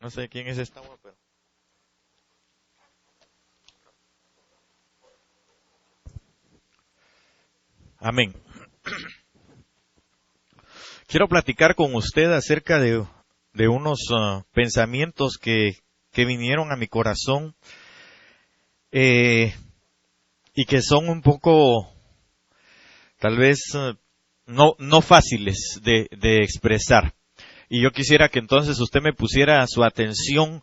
No sé quién es esta, pero... Amén. Quiero platicar con usted acerca de unos pensamientos que vinieron a mi corazón y que son un poco, tal vez, no fáciles de expresar. Y yo quisiera que entonces usted me pusiera su atención.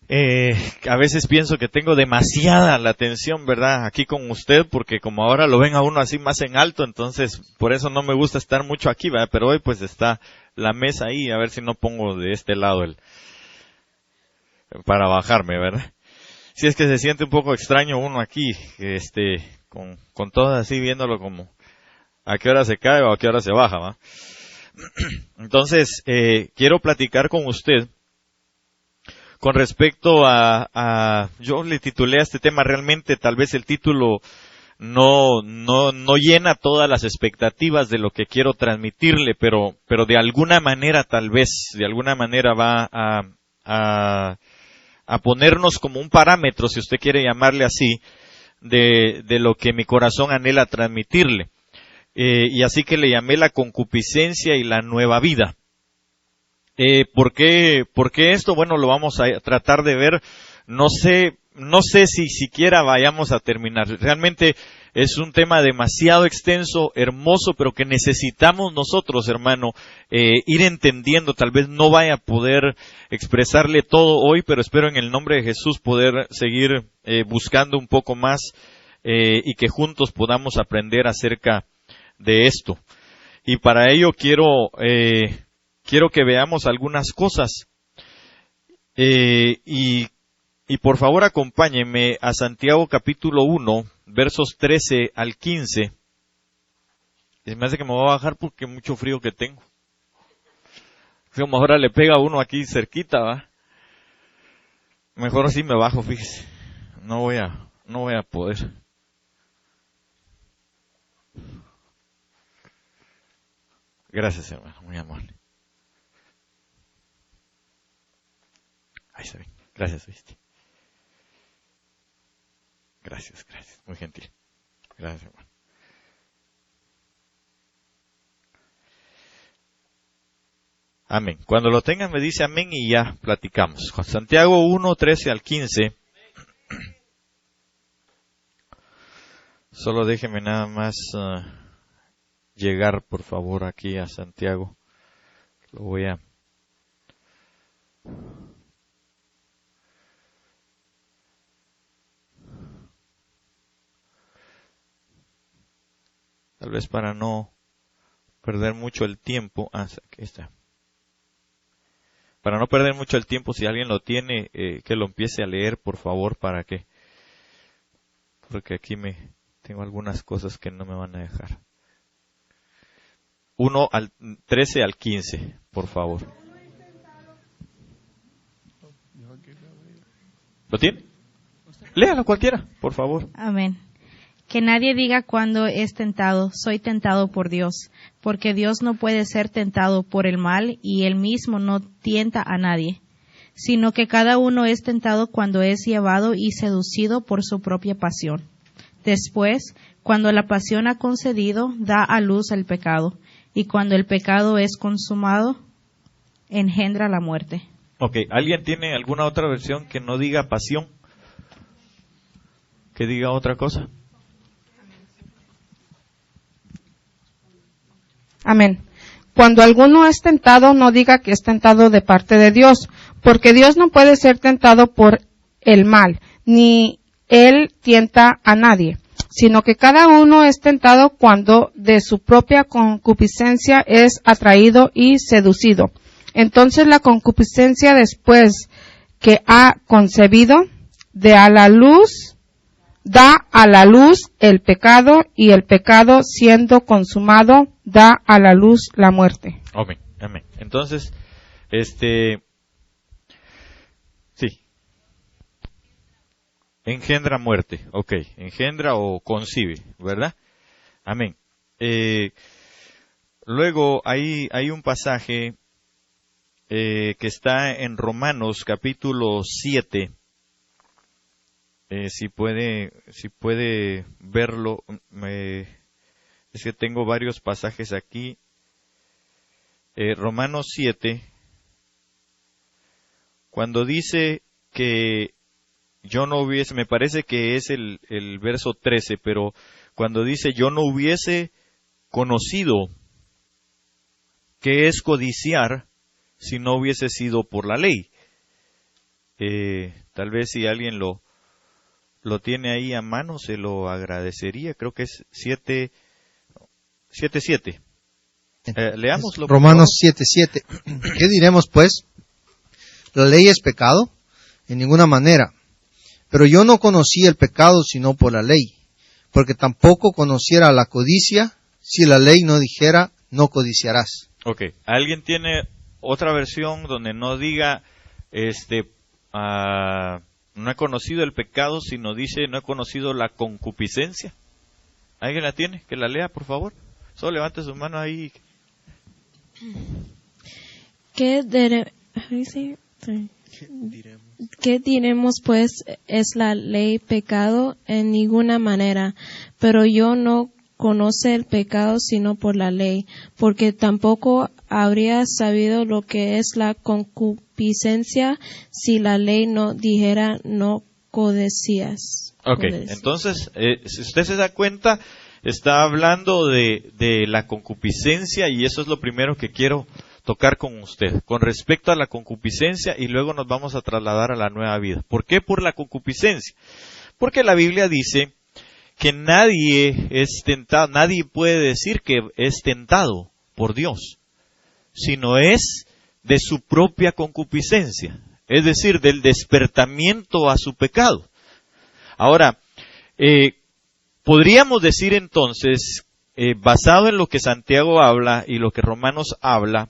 A veces pienso que tengo demasiada la atención, ¿verdad? Aquí con usted, porque como ahora lo ven a uno así más en alto, entonces por eso no me gusta estar mucho aquí, ¿verdad? Pero hoy pues está la mesa ahí, a ver si no pongo de este lado para bajarme, ¿verdad? Si es que se siente un poco extraño uno aquí, con todo así viéndolo como a qué hora se cae o a qué hora se baja, ¿va? Entonces, quiero platicar con usted con respecto yo le titulé a este tema, realmente tal vez el título no llena todas las expectativas de lo que quiero transmitirle, pero de alguna manera va a ponernos como un parámetro, si usted quiere llamarle así, de lo que mi corazón anhela transmitirle. Y así que le llamé la concupiscencia y la nueva vida. ¿Por qué esto? Bueno, lo vamos a tratar de ver. No sé si siquiera vayamos a terminar. Realmente es un tema demasiado extenso, hermoso, pero que necesitamos nosotros, hermano, ir entendiendo. Tal vez no vaya a poder expresarle todo hoy, pero espero en el nombre de Jesús poder seguir buscando un poco más y que juntos podamos aprender acerca de esto. Y para ello quiero que veamos algunas cosas. Y por favor acompáñenme a Santiago capítulo 1, versos 13 al 15. Y me hace que me voy a bajar porque mucho frío que tengo. Como ahora le pega a uno aquí cerquita, ¿va? Mejor así me bajo, fíjese. No voy a poder. Gracias, hermano, muy amable. Ahí está bien. Gracias, ¿viste? Gracias, muy gentil. Gracias, hermano. Amén. Cuando lo tengan me dice amén y ya platicamos. Santiago 1, 13 al 15. Solo déjeme nada más llegar, por favor, aquí a Santiago. Lo voy a... Tal vez para no perder mucho el tiempo. Aquí está. Para no perder mucho el tiempo, si alguien lo tiene, que lo empiece a leer, por favor, porque aquí tengo algunas cosas que no me van a dejar. 13 al 15, por favor. ¿Lo tiene? Léalo cualquiera, por favor. Amén. Que nadie diga cuando es tentado, soy tentado por Dios, porque Dios no puede ser tentado por el mal y él mismo no tienta a nadie, sino que cada uno es tentado cuando es llevado y seducido por su propia pasión. Después, cuando la pasión ha concedido, da a luz el pecado, y cuando el pecado es consumado, engendra la muerte. Ok, ¿alguien tiene alguna otra versión que no diga pasión? ¿Que diga otra cosa? Amén. Cuando alguno es tentado, no diga que es tentado de parte de Dios, porque Dios no puede ser tentado por el mal, ni Él tienta a nadie, sino que cada uno es tentado cuando de su propia concupiscencia es atraído y seducido. Entonces la concupiscencia, después que ha concebido, da a la luz el pecado, y el pecado, siendo consumado, da a la luz la muerte. Amén, amén. Entonces, sí. Engendra muerte, ok. Engendra o concibe, ¿verdad? Amén. Luego hay un pasaje que está en Romanos capítulo 7. Si puede verlo, es que tengo varios pasajes aquí. Romanos 7, cuando dice que yo no hubiese, me parece que es el verso 13, pero cuando dice yo no hubiese conocido qué es codiciar si no hubiese sido por la ley. Tal vez si alguien lo tiene ahí a mano, se lo agradecería. Creo que es 7:7. Leámoslo. Romanos 7:7. ¿Qué diremos pues? ¿La ley es pecado? En ninguna manera. Pero yo no conocí el pecado sino por la ley, porque tampoco conociera la codicia si la ley no dijera no codiciarás. Ok. ¿Alguien tiene otra versión donde no diga no he conocido el pecado, sino dice no he conocido la concupiscencia? ¿Alguien la tiene? Que la lea, por favor. Solo levante su mano ahí. ¿Qué diremos pues? ¿Es la ley pecado? En ninguna manera. Pero yo no conoce el pecado sino por la ley, porque tampoco habría sabido lo que es la concupiscencia si la ley no dijera no codicias. Ok, entonces, si usted se da cuenta, está hablando de la concupiscencia, y eso es lo primero que quiero tocar con usted, con respecto a la concupiscencia, y luego nos vamos a trasladar a la nueva vida. ¿Por qué por la concupiscencia? Porque la Biblia dice que nadie es tentado, nadie puede decir que es tentado por Dios, sino es de su propia concupiscencia, es decir, del despertamiento a su pecado. Ahora, podríamos decir entonces, basado en lo que Santiago habla y lo que Romanos habla,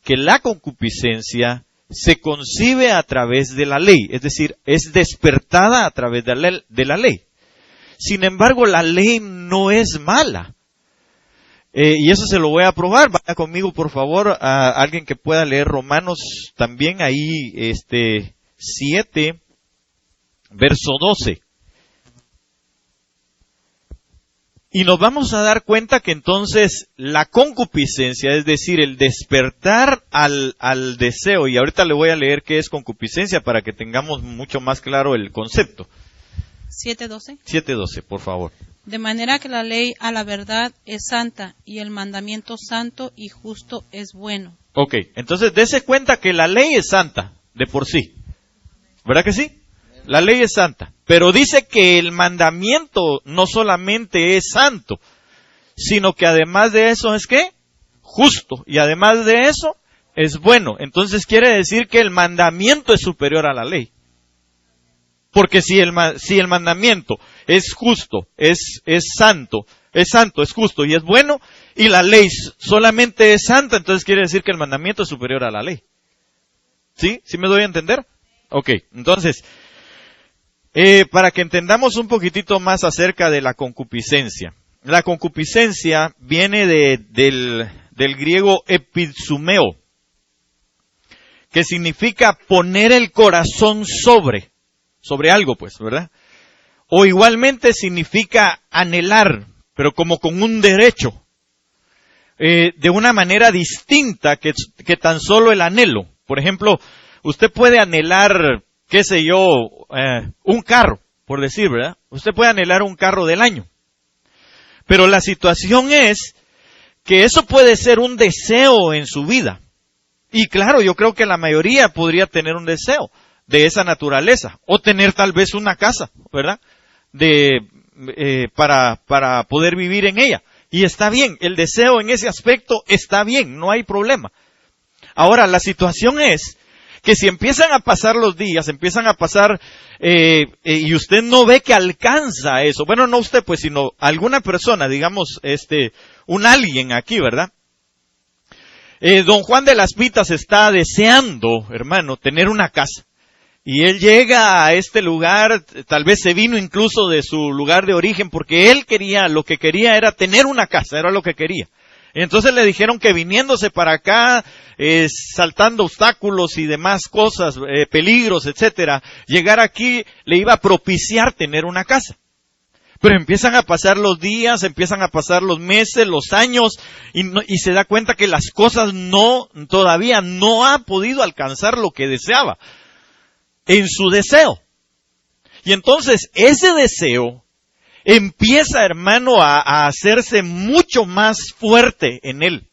que la concupiscencia se concibe a través de la ley, es decir, es despertada a través de la ley. Sin embargo, la ley no es mala. Y eso se lo voy a probar. Vaya conmigo, por favor, a alguien que pueda leer Romanos también, ahí 7, verso 12. Y nos vamos a dar cuenta que entonces la concupiscencia, es decir, el despertar al deseo, y ahorita le voy a leer qué es concupiscencia para que tengamos mucho más claro el concepto. 7:12. 7:12, por favor. De manera que la ley a la verdad es santa, y el mandamiento santo y justo es bueno. Ok, entonces dése cuenta que la ley es santa, de por sí. ¿Verdad que sí? La ley es santa. Pero dice que el mandamiento no solamente es santo, sino que además de eso es ¿qué? Justo. Y además de eso es bueno. Entonces quiere decir que el mandamiento es superior a la ley. Porque si el mandamiento es justo, es santo, es justo y es bueno, y la ley solamente es santa, entonces quiere decir que el mandamiento es superior a la ley. ¿Sí? ¿Sí me doy a entender? Ok, entonces, para que entendamos un poquitito más acerca de la concupiscencia. La concupiscencia viene del griego epizumeo, que significa poner el corazón sobre algo, pues, ¿verdad? O igualmente significa anhelar, pero como con un derecho, de una manera distinta que tan solo el anhelo. Por ejemplo, usted puede anhelar, qué sé yo, un carro, por decir, ¿verdad? Usted puede anhelar un carro del año. Pero la situación es que eso puede ser un deseo en su vida. Y claro, yo creo que la mayoría podría tener un deseo de esa naturaleza, o tener tal vez una casa, ¿verdad? Para poder vivir en ella. Y está bien, el deseo en ese aspecto está bien, no hay problema. Ahora, la situación es que si empiezan a pasar los días, empiezan a pasar, y usted no ve que alcanza eso, bueno, no usted pues, sino alguna persona, digamos, un alguien aquí, ¿verdad? Don Juan de las Pitas está deseando, hermano, tener una casa. Y él llega a este lugar, tal vez se vino incluso de su lugar de origen, porque él quería, lo que quería era tener una casa, era lo que quería. Entonces le dijeron que viniéndose para acá, saltando obstáculos y demás cosas, peligros, etcétera, llegar aquí le iba a propiciar tener una casa. Pero empiezan a pasar los días, empiezan a pasar los meses, los años, y se da cuenta que las cosas todavía no ha podido alcanzar lo que deseaba en su deseo. Y entonces ese deseo empieza, hermano, a hacerse mucho más fuerte en él.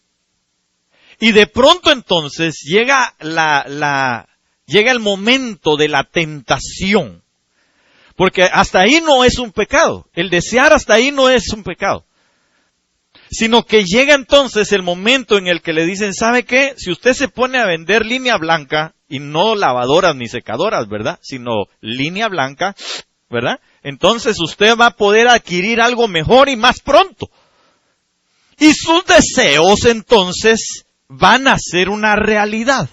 Y de pronto entonces llega el momento de la tentación. Porque hasta ahí no es un pecado. El desear hasta ahí no es un pecado. Sino que llega entonces el momento en el que le dicen, ¿sabe qué? Si usted se pone a vender línea blanca, y no lavadoras ni secadoras, ¿verdad? Sino línea blanca, ¿verdad? Entonces usted va a poder adquirir algo mejor y más pronto. Y sus deseos entonces van a ser una realidad.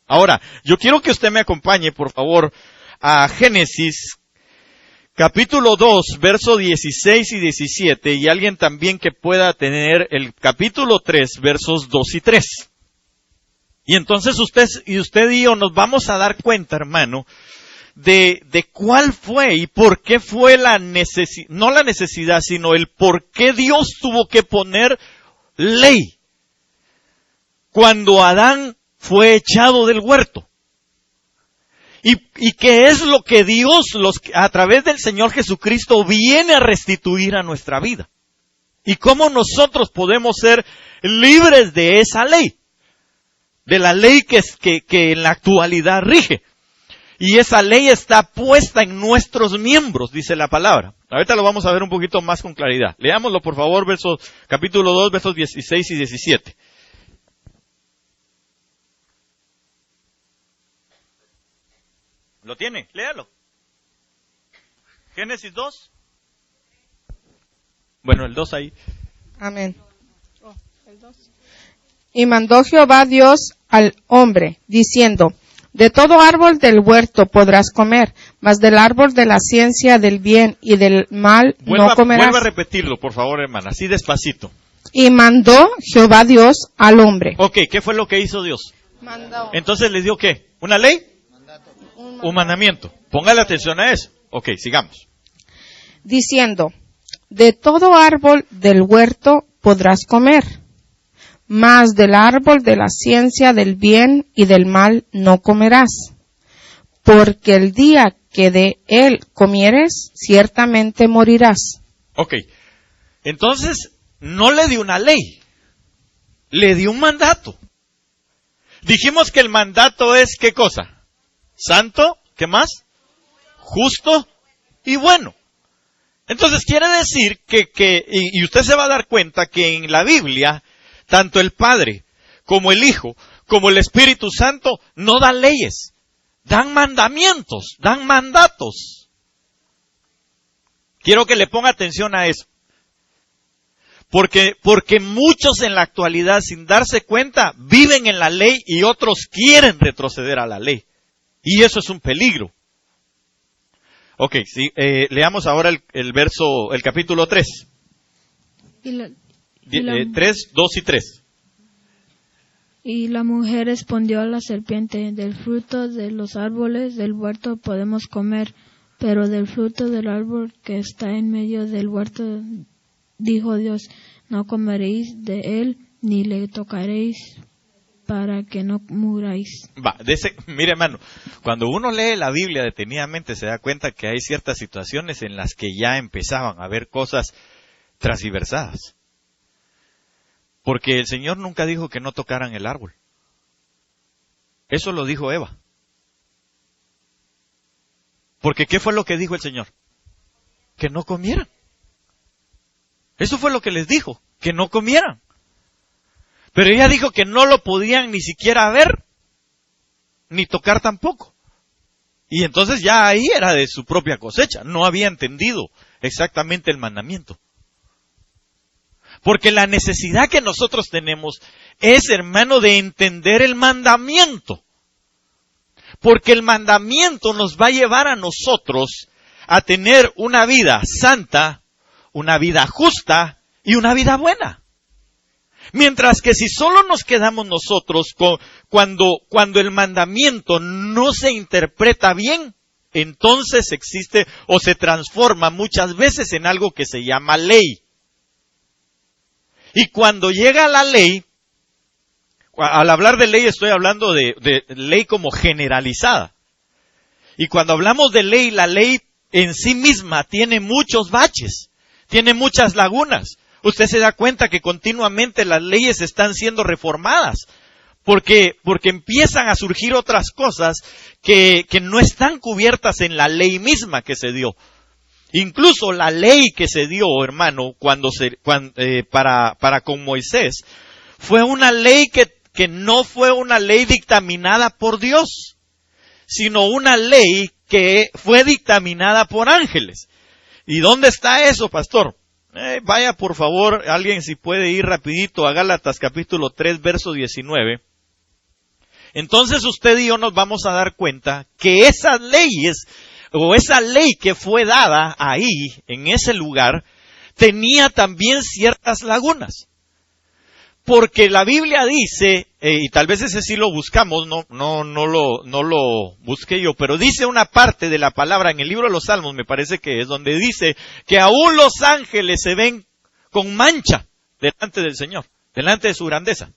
Ahora, yo quiero que usted me acompañe, por favor, a Génesis, capítulo 2, versos 16 y 17, y alguien también que pueda tener el capítulo 3, versos 2 y 3. Y entonces usted y yo nos vamos a dar cuenta, hermano, de cuál fue y por qué fue no la necesidad, sino el por qué Dios tuvo que poner ley cuando Adán fue echado del huerto. Y qué es lo que Dios, a través del Señor Jesucristo, viene a restituir a nuestra vida. Y cómo nosotros podemos ser libres de esa ley. De la ley que en la actualidad rige. Y esa ley está puesta en nuestros miembros, dice la palabra. Ahorita lo vamos a ver un poquito más con claridad. Leámoslo, por favor, capítulo 2, versos 16 y 17. ¿Lo tiene? Léalo. Génesis 2. Bueno, el 2 ahí. Amén. Y mandó Jehová Dios al hombre, diciendo, de todo árbol del huerto podrás comer, mas del árbol de la ciencia del bien y del mal no comerás. Vuelva a repetirlo, por favor, hermana, así despacito. Y mandó Jehová Dios al hombre. Ok, ¿qué fue lo que hizo Dios? Mandó. Entonces les dio ¿qué? ¿Una ley? Un mandamiento. Póngale atención a eso. Ok, sigamos. Diciendo, de todo árbol del huerto podrás comer, mas del árbol de la ciencia del bien y del mal no comerás, porque el día que de él comieres, ciertamente morirás. Ok, entonces no le dio una ley, le dio un mandato. Dijimos que el mandato es, ¿qué cosa? Santo, ¿qué más? Justo y bueno. Entonces quiere decir y usted se va a dar cuenta que en la Biblia, tanto el Padre, como el Hijo, como el Espíritu Santo, no dan leyes, dan mandamientos, dan mandatos. Quiero que le ponga atención a eso. Porque muchos en la actualidad, sin darse cuenta, viven en la ley y otros quieren retroceder a la ley. Y eso es un peligro. Ok, sí, leamos ahora el capítulo 3. 3, 2 y 3. Y la mujer respondió a la serpiente, del fruto de los árboles del huerto podemos comer, pero del fruto del árbol que está en medio del huerto, dijo Dios, no comeréis de él, ni le tocaréis, para que no muráis. Mire, hermano, cuando uno lee la Biblia detenidamente se da cuenta que hay ciertas situaciones en las que ya empezaban a haber cosas transversadas. Porque el Señor nunca dijo que no tocaran el árbol. Eso lo dijo Eva. Porque ¿qué fue lo que dijo el Señor? Que no comieran. Eso fue lo que les dijo, que no comieran. Pero ella dijo que no lo podían ni siquiera ver, ni tocar tampoco. Y entonces ya ahí era de su propia cosecha, no había entendido exactamente el mandamiento. Porque la necesidad que nosotros tenemos es, hermano, de entender el mandamiento. Porque el mandamiento nos va a llevar a nosotros a tener una vida santa, una vida justa y una vida buena. Mientras que si solo nos quedamos nosotros cuando el mandamiento no se interpreta bien, entonces existe o se transforma muchas veces en algo que se llama ley. Y cuando llega la ley, al hablar de ley estoy hablando de ley como generalizada. Y cuando hablamos de ley, la ley en sí misma tiene muchos baches, tiene muchas lagunas. Usted se da cuenta que continuamente las leyes están siendo reformadas, porque empiezan a surgir otras cosas que no están cubiertas en la ley misma que se dio. Incluso la ley que se dio, hermano, para con Moisés, fue una ley que no fue una ley dictaminada por Dios, sino una ley que fue dictaminada por ángeles. ¿Y dónde está eso, pastor? Vaya por favor, alguien si puede ir rapidito a Gálatas capítulo 3, verso 19. Entonces usted y yo nos vamos a dar cuenta que esas leyes, o esa ley que fue dada ahí, en ese lugar, tenía también ciertas lagunas. Porque la Biblia dice, y tal vez ese sí lo buscamos, no lo busqué yo, pero dice una parte de la palabra en el libro de los Salmos, me parece que es donde dice que aún los ángeles se ven con mancha delante del Señor, delante de su grandeza.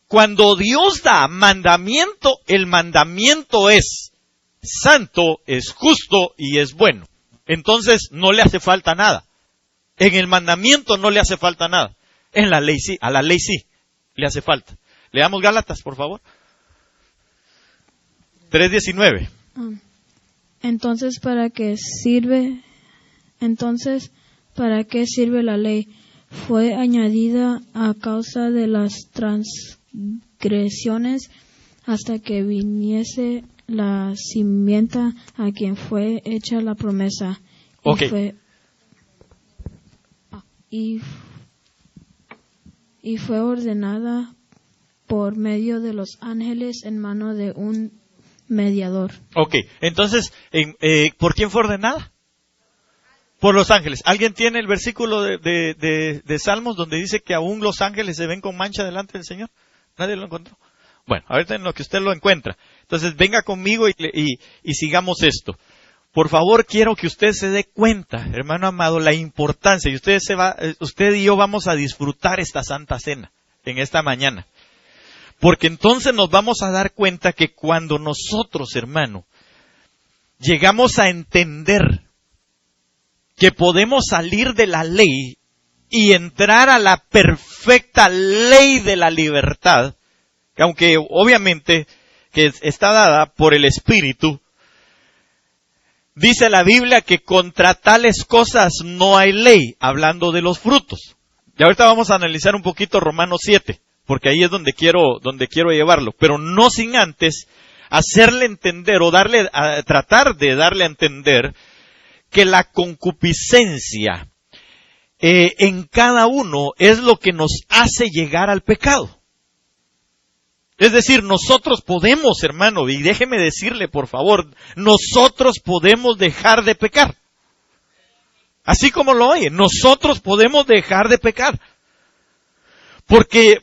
Cuando Dios da mandamiento, el mandamiento es santo, es justo y es bueno. Entonces no le hace falta nada. En el mandamiento no le hace falta nada. En la ley sí, a la ley sí le hace falta. Leamos Gálatas, por favor. 3:19. Entonces, ¿para qué sirve la ley? Fue añadida a causa de las transgresiones hasta que viniese la simiente a quien fue hecha la promesa. Y fue ordenada por medio de los ángeles en mano de un mediador. Ok, entonces, ¿por quién fue ordenada? Por los ángeles. ¿Alguien tiene el versículo de Salmos donde dice que aún los ángeles se ven con mancha delante del Señor? ¿Nadie lo encontró? Bueno, ahorita en lo que usted lo encuentra. Entonces, venga conmigo y sigamos esto. Por favor, quiero que usted se dé cuenta, hermano amado, la importancia. Y usted y yo vamos a disfrutar esta Santa Cena en esta mañana. Porque entonces nos vamos a dar cuenta que cuando nosotros, hermano, llegamos a entender que podemos salir de la ley y entrar a la perfecta ley de la libertad, que aunque obviamente que está dada por el Espíritu, dice la Biblia que contra tales cosas no hay ley, hablando de los frutos. Y ahorita vamos a analizar un poquito Romanos 7, porque ahí es donde quiero llevarlo, pero no sin antes hacerle entender o tratar de darle a entender que la concupiscencia en cada uno es lo que nos hace llegar al pecado. Es decir, nosotros podemos, hermano, y déjeme decirle por favor, nosotros podemos dejar de pecar. Así como lo oye, nosotros podemos dejar de pecar. ¿Por qué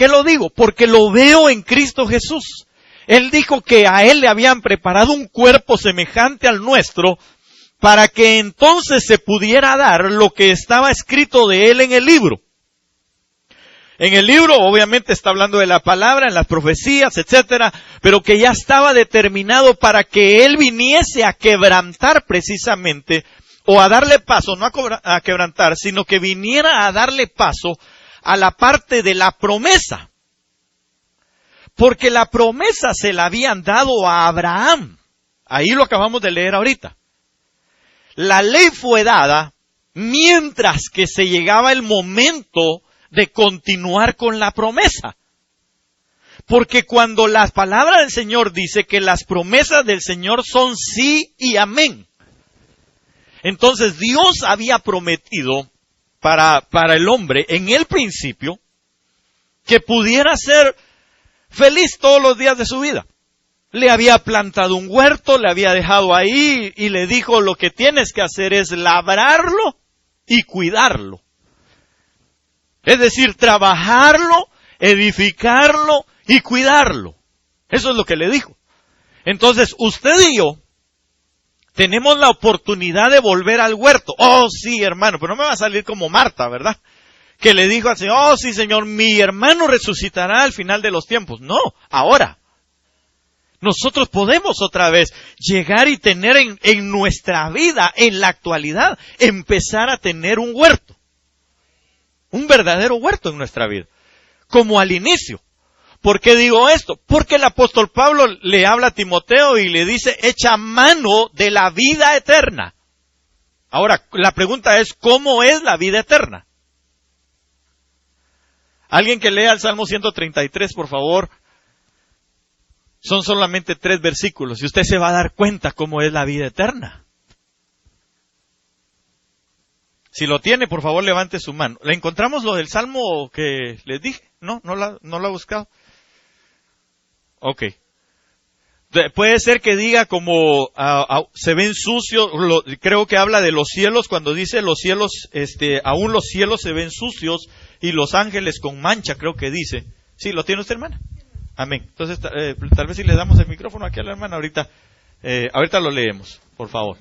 lo digo? Porque lo veo en Cristo Jesús. Él dijo que a Él le habían preparado un cuerpo semejante al nuestro, para que entonces se pudiera dar lo que estaba escrito de Él en el libro. En el libro, obviamente, está hablando de la palabra, en las profecías, etcétera, pero que ya estaba determinado para que Él viniese a quebrantar precisamente, o a darle paso, no a quebrantar, sino que viniera a darle paso a la parte de la promesa. Porque la promesa se la habían dado a Abraham. Ahí lo acabamos de leer ahorita. La ley fue dada mientras que se llegaba el momento de continuar con la promesa. Porque cuando la palabra del Señor dice que las promesas del Señor son sí y amén, entonces Dios había prometido para el hombre en el principio que pudiera ser feliz todos los días de su vida. Le había plantado un huerto, le había dejado ahí y le dijo: lo que tienes que hacer es labrarlo y cuidarlo. Es decir, trabajarlo, edificarlo y cuidarlo. Eso es lo que le dijo. Entonces, usted y yo tenemos la oportunidad de volver al huerto. Oh, sí, hermano, pero no me va a salir como Marta, ¿verdad? Que le dijo al Señor, oh, sí, Señor, mi hermano resucitará al final de los tiempos. No, ahora. Nosotros podemos otra vez llegar y tener en nuestra vida, en la actualidad, empezar a tener un huerto. Un verdadero huerto en nuestra vida. Como al inicio. ¿Por qué digo esto? Porque el apóstol Pablo le habla a Timoteo y le dice, echa mano de la vida eterna. Ahora, la pregunta es, ¿cómo es la vida eterna? Alguien que lea el Salmo 133, por favor. Son solamente 3 versículos y usted se va a dar cuenta cómo es la vida eterna. Si lo tiene, por favor, levante su mano. ¿Le encontramos lo del Salmo que les dije? No lo ha buscado. Ok. Puede ser que diga como se ven sucios, creo que habla de los cielos, cuando dice los cielos, aún los cielos se ven sucios y los ángeles con mancha, creo que dice. ¿Sí, lo tiene usted, hermana? Amén. Entonces, tal vez si le damos el micrófono aquí a la hermana, ahorita lo leemos, por favor.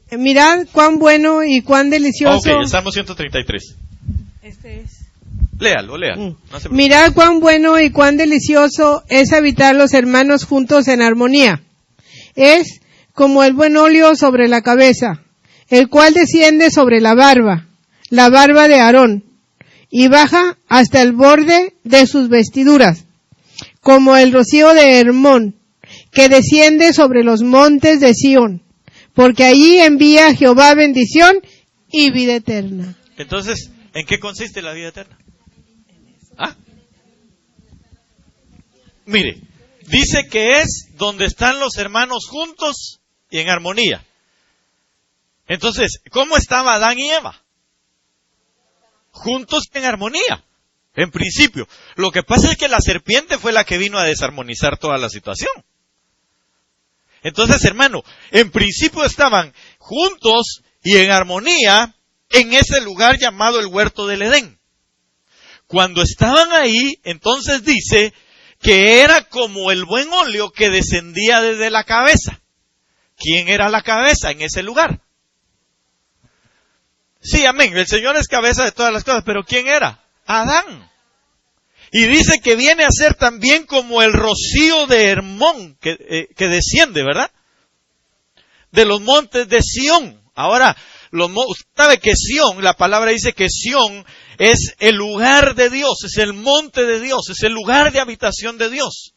Mirad cuán bueno y cuán delicioso. Ok, el Salmo 133. Este es. Léalo. No Mirad cuán bueno y cuán delicioso es habitar los hermanos juntos en armonía. Es como el buen óleo sobre la cabeza, el cual desciende sobre la barba de Aarón, y baja hasta el borde de sus vestiduras, como el rocío de Hermón, que desciende sobre los montes de Sión, porque allí envía Jehová bendición y vida eterna. Entonces, ¿en qué consiste la vida eterna? Mire, dice que es donde están los hermanos juntos y en armonía. Entonces, ¿cómo estaba Adán y Eva? Juntos y en armonía, en principio. Lo que pasa es que la serpiente fue la que vino a desarmonizar toda la situación. Entonces, hermano, en principio estaban juntos y en armonía en ese lugar llamado el huerto del Edén. Cuando estaban ahí, entonces dice que era como el buen óleo que descendía desde la cabeza. ¿Quién era la cabeza en ese lugar? Sí, amén, el Señor es cabeza de todas las cosas, pero ¿quién era? Adán. Y dice que viene a ser también como el rocío de Hermón, que desciende, ¿verdad? De los montes de Sión. Ahora, usted sabe que Sión, la palabra dice que Sión es el lugar de Dios, es el monte de Dios, es el lugar de habitación de Dios.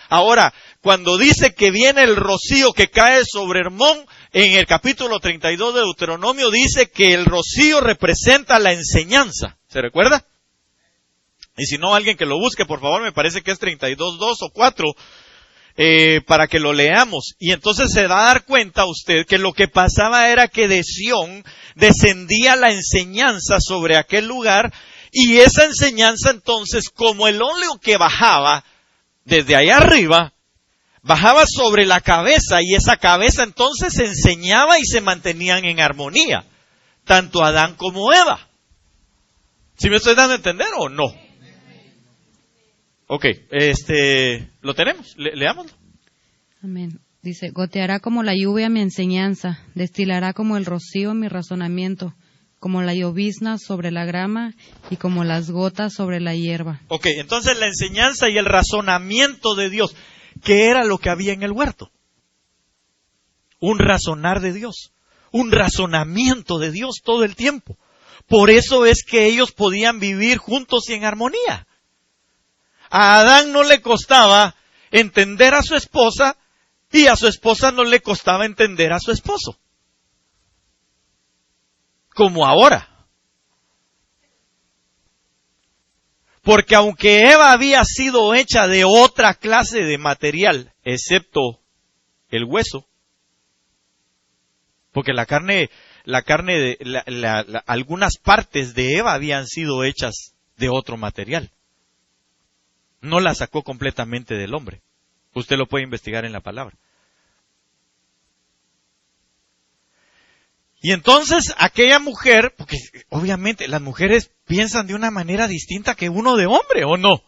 Ahora, cuando dice que viene el rocío que cae sobre Hermón, en el capítulo 32 de Deuteronomio dice que el rocío representa la enseñanza. ¿Se recuerda? Y si no, alguien que lo busque, por favor, me parece que es 32:2 o 4, para que lo leamos. Y entonces se va a dar cuenta usted que lo que pasaba era que de Sión descendía la enseñanza sobre aquel lugar, y esa enseñanza entonces, como el óleo que bajaba desde allá arriba, bajaba sobre la cabeza, y esa cabeza entonces se enseñaba y se mantenían en armonía, tanto Adán como Eva. ¿Sí me estoy dando a entender o no? Ok, lo tenemos, leámoslo. Amén. Dice, goteará como la lluvia mi enseñanza, destilará como el rocío mi razonamiento, como la llovizna sobre la grama y como las gotas sobre la hierba. Ok, entonces la enseñanza y el razonamiento de Dios, ¿qué era lo que había en el huerto? Un razonar de Dios, un razonamiento de Dios todo el tiempo. Por eso es que ellos podían vivir juntos y en armonía. A Adán no le costaba entender a su esposa y a su esposa no le costaba entender a su esposo. Como ahora. Porque aunque Eva había sido hecha de otra clase de material, excepto el hueso, porque algunas partes de Eva habían sido hechas de otro material. No la sacó completamente del hombre. Usted lo puede investigar en la palabra. Y entonces aquella mujer, porque obviamente las mujeres piensan de una manera distinta que uno de hombre, ¿o no?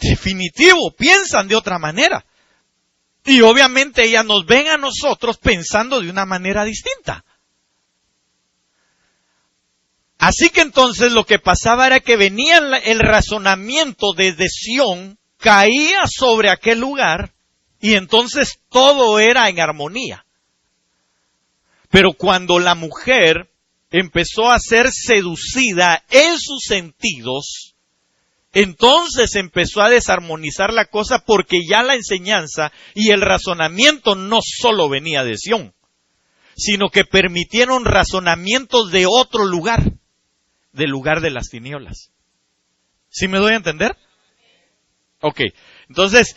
Definitivo, piensan de otra manera. Y obviamente ellas nos ven a nosotros pensando de una manera distinta. Así que entonces lo que pasaba era que venía el razonamiento desde Sión, caía sobre aquel lugar, y entonces todo era en armonía. Pero cuando la mujer empezó a ser seducida en sus sentidos, entonces empezó a desarmonizar la cosa, porque ya la enseñanza y el razonamiento no solo venía de Sión, sino que permitieron razonamientos de otro lugar, del lugar de las tinieblas. ¿Sí me doy a entender? Ok, entonces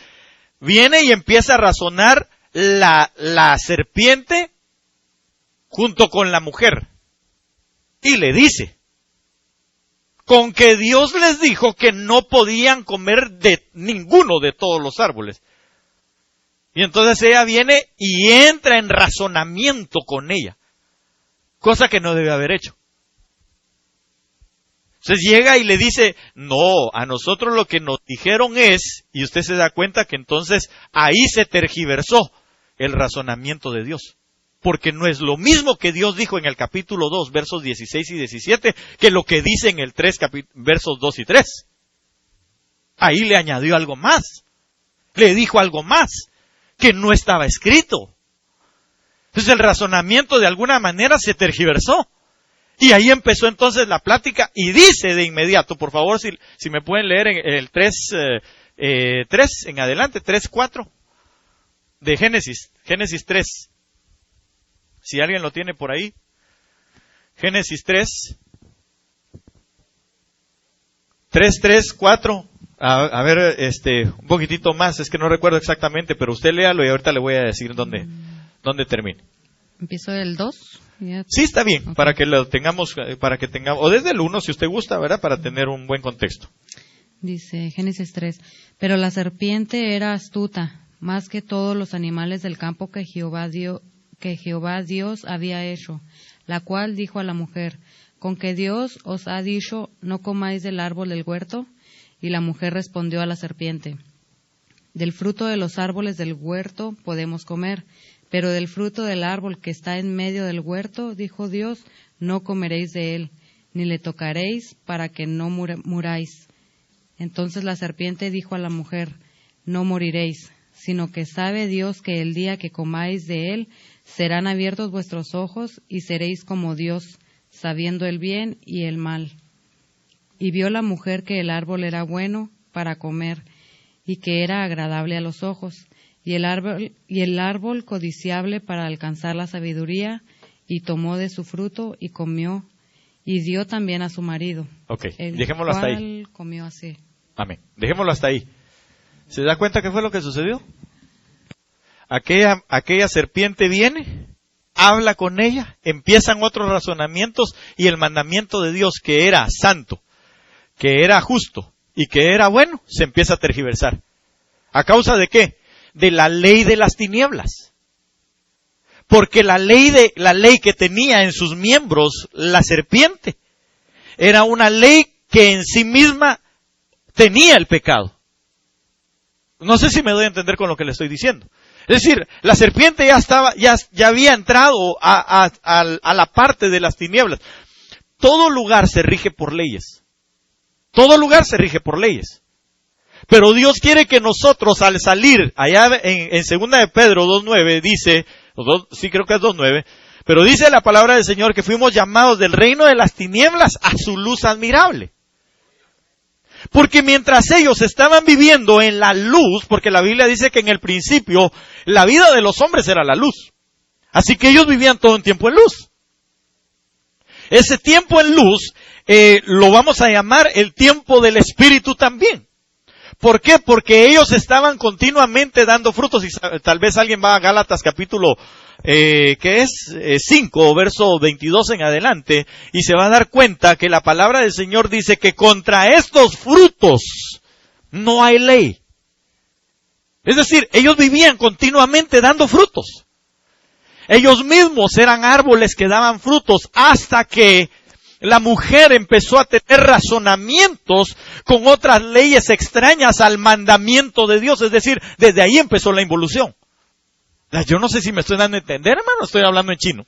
viene y empieza a razonar la serpiente junto con la mujer. Y le dice, con que Dios les dijo que no podían comer de ninguno de todos los árboles. Y entonces ella viene y entra en razonamiento con ella, cosa que no debe haber hecho. Entonces llega y le dice, no, a nosotros lo que nos dijeron es, y usted se da cuenta que entonces ahí se tergiversó el razonamiento de Dios. Porque no es lo mismo que Dios dijo en el capítulo 2, versos 16 y 17, que lo que dice en el 3, versos 2 y 3. Ahí le añadió algo más. Le dijo algo más, que no estaba escrito. Entonces el razonamiento de alguna manera se tergiversó. Y ahí empezó entonces la plática, y dice de inmediato, por favor, si me pueden leer en el 3 en adelante, 3:4 de Génesis 3. Si alguien lo tiene por ahí. Génesis 3, 4. A ver, un poquitito más, es que no recuerdo exactamente, pero usted léalo y ahorita le voy a decir dónde termina. Empiezo del 2. Sí, está bien, Okay. para que lo tengamos, o desde el 1 si usted gusta, ¿verdad? Para tener un buen contexto. Dice Génesis 3, pero la serpiente era astuta, más que todos los animales del campo que Jehová Dios había hecho, la cual dijo a la mujer, ¿con que Dios os ha dicho, no comáis del árbol del huerto? Y la mujer respondió a la serpiente, del fruto de los árboles del huerto podemos comer, pero del fruto del árbol que está en medio del huerto, dijo Dios, no comeréis de él, ni le tocaréis para que no muráis. Entonces la serpiente dijo a la mujer, no moriréis, sino que sabe Dios que el día que comáis de él, serán abiertos vuestros ojos y seréis como Dios, sabiendo el bien y el mal. Y vio la mujer que el árbol era bueno para comer y que era agradable a los ojos, y el árbol codiciable para alcanzar la sabiduría, y tomó de su fruto y comió, y dio también a su marido. Ok, dejémoslo hasta ahí. Comió así. Amén. Dejémoslo hasta ahí. ¿Se da cuenta qué fue lo que sucedió? Aquella serpiente viene, habla con ella, empiezan otros razonamientos, y el mandamiento de Dios, que era santo, que era justo y que era bueno, se empieza a tergiversar. ¿A causa de qué? De la ley de las tinieblas. Porque la ley que tenía en sus miembros la serpiente era una ley que en sí misma tenía el pecado. No sé si me doy a entender con lo que le estoy diciendo. Es decir, la serpiente ya había entrado a la parte de las tinieblas. Todo lugar se rige por leyes. Todo lugar se rige por leyes. Pero Dios quiere que nosotros, al salir, allá en 2 de Pedro 2:9, dice, sí creo que es 2:9, pero dice la palabra del Señor que fuimos llamados del reino de las tinieblas a su luz admirable. Porque mientras ellos estaban viviendo en la luz, porque la Biblia dice que en el principio la vida de los hombres era la luz. Así que ellos vivían todo el tiempo en luz. Ese tiempo en luz lo vamos a llamar el tiempo del Espíritu también. ¿Por qué? Porque ellos estaban continuamente dando frutos. Y tal vez alguien va a Gálatas capítulo 5, verso 22 en adelante, y se va a dar cuenta que la palabra del Señor dice que contra estos frutos no hay ley. Es decir, ellos vivían continuamente dando frutos. Ellos mismos eran árboles que daban frutos hasta que la mujer empezó a tener razonamientos con otras leyes extrañas al mandamiento de Dios. Es decir, desde ahí empezó la involución. Yo no sé si me estoy dando a entender, hermano, estoy hablando en chino.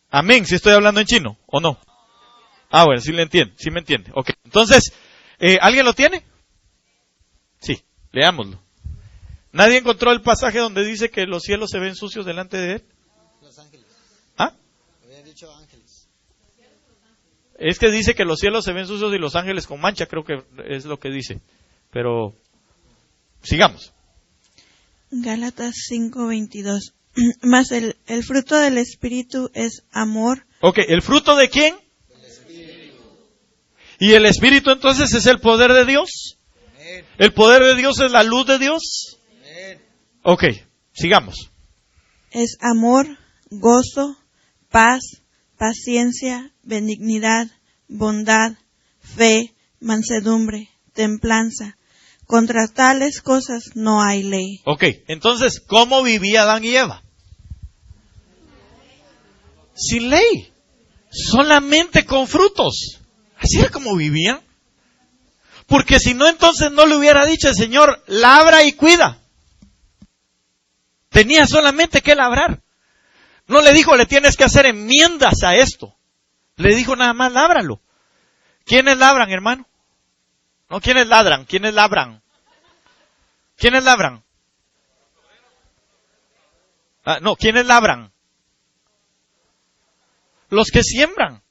Amén, si estoy hablando en chino, ¿o no? Ah, bueno, sí le entiendo, sí me entiende. Ok, entonces, ¿alguien lo tiene? Sí, leámoslo. ¿Nadie encontró el pasaje donde dice que los cielos se ven sucios delante de él? Los ángeles. ¿Ah? Habían dicho ángeles. Es que dice que los cielos se ven sucios y los ángeles con mancha, creo que es lo que dice. Pero, sigamos. Gálatas 5:22. Mas el fruto del Espíritu es amor. Ok, ¿el fruto de quién? El Espíritu. ¿Y el Espíritu entonces es el poder de Dios? Amén. ¿El poder de Dios es la luz de Dios? Amén. Ok, sigamos. Es amor, gozo, paz, paciencia, benignidad, bondad, fe, mansedumbre, templanza. Contra tales cosas no hay ley. Ok, entonces, ¿cómo vivía Adán y Eva? Sin ley. Solamente con frutos. Así era como vivían. Porque si no, entonces no le hubiera dicho el Señor, labra y cuida. Tenía solamente que labrar. No le dijo, le tienes que hacer enmiendas a esto. Le dijo nada más, lábralo. ¿Quiénes labran, hermano? No, ¿quiénes ladran? ¿Quiénes labran? ¿Quiénes labran? No, ¿quiénes labran? Los que siembran.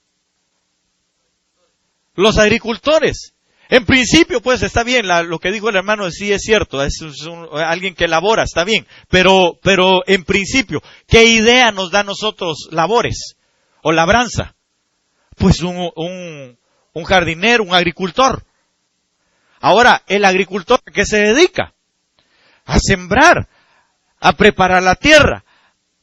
Los agricultores. En principio, pues, está bien, lo que dijo el hermano sí es cierto, es alguien que labora, está bien. Pero en principio, ¿qué idea nos da a nosotros labores o labranza? Pues un jardinero, un agricultor. Ahora, el agricultor, ¿a qué se dedica? A sembrar, a preparar la tierra,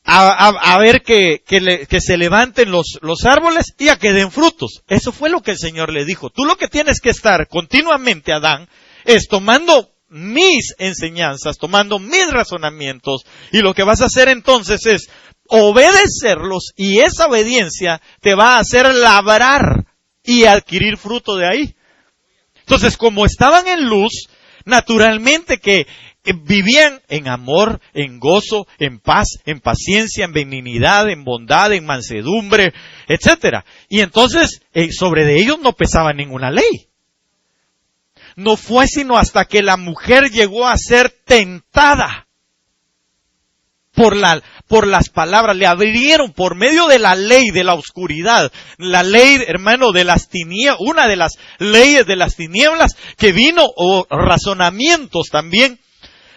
a ver que se levanten los árboles y a que den frutos. Eso fue lo que el Señor le dijo. Tú lo que tienes que estar continuamente, Adán, es tomando mis enseñanzas, tomando mis razonamientos, y lo que vas a hacer entonces es obedecerlos, y esa obediencia te va a hacer labrar y adquirir fruto de ahí. Entonces, como estaban en luz, naturalmente que vivían en amor, en gozo, en paz, en paciencia, en benignidad, en bondad, en mansedumbre, etcétera. Y entonces, sobre de ellos no pesaba ninguna ley. No fue sino hasta que la mujer llegó a ser tentada por las palabras, le abrieron por medio de la ley de la oscuridad, la ley, hermano, de las tinieblas, una de las leyes de las tinieblas que vino, o razonamientos también,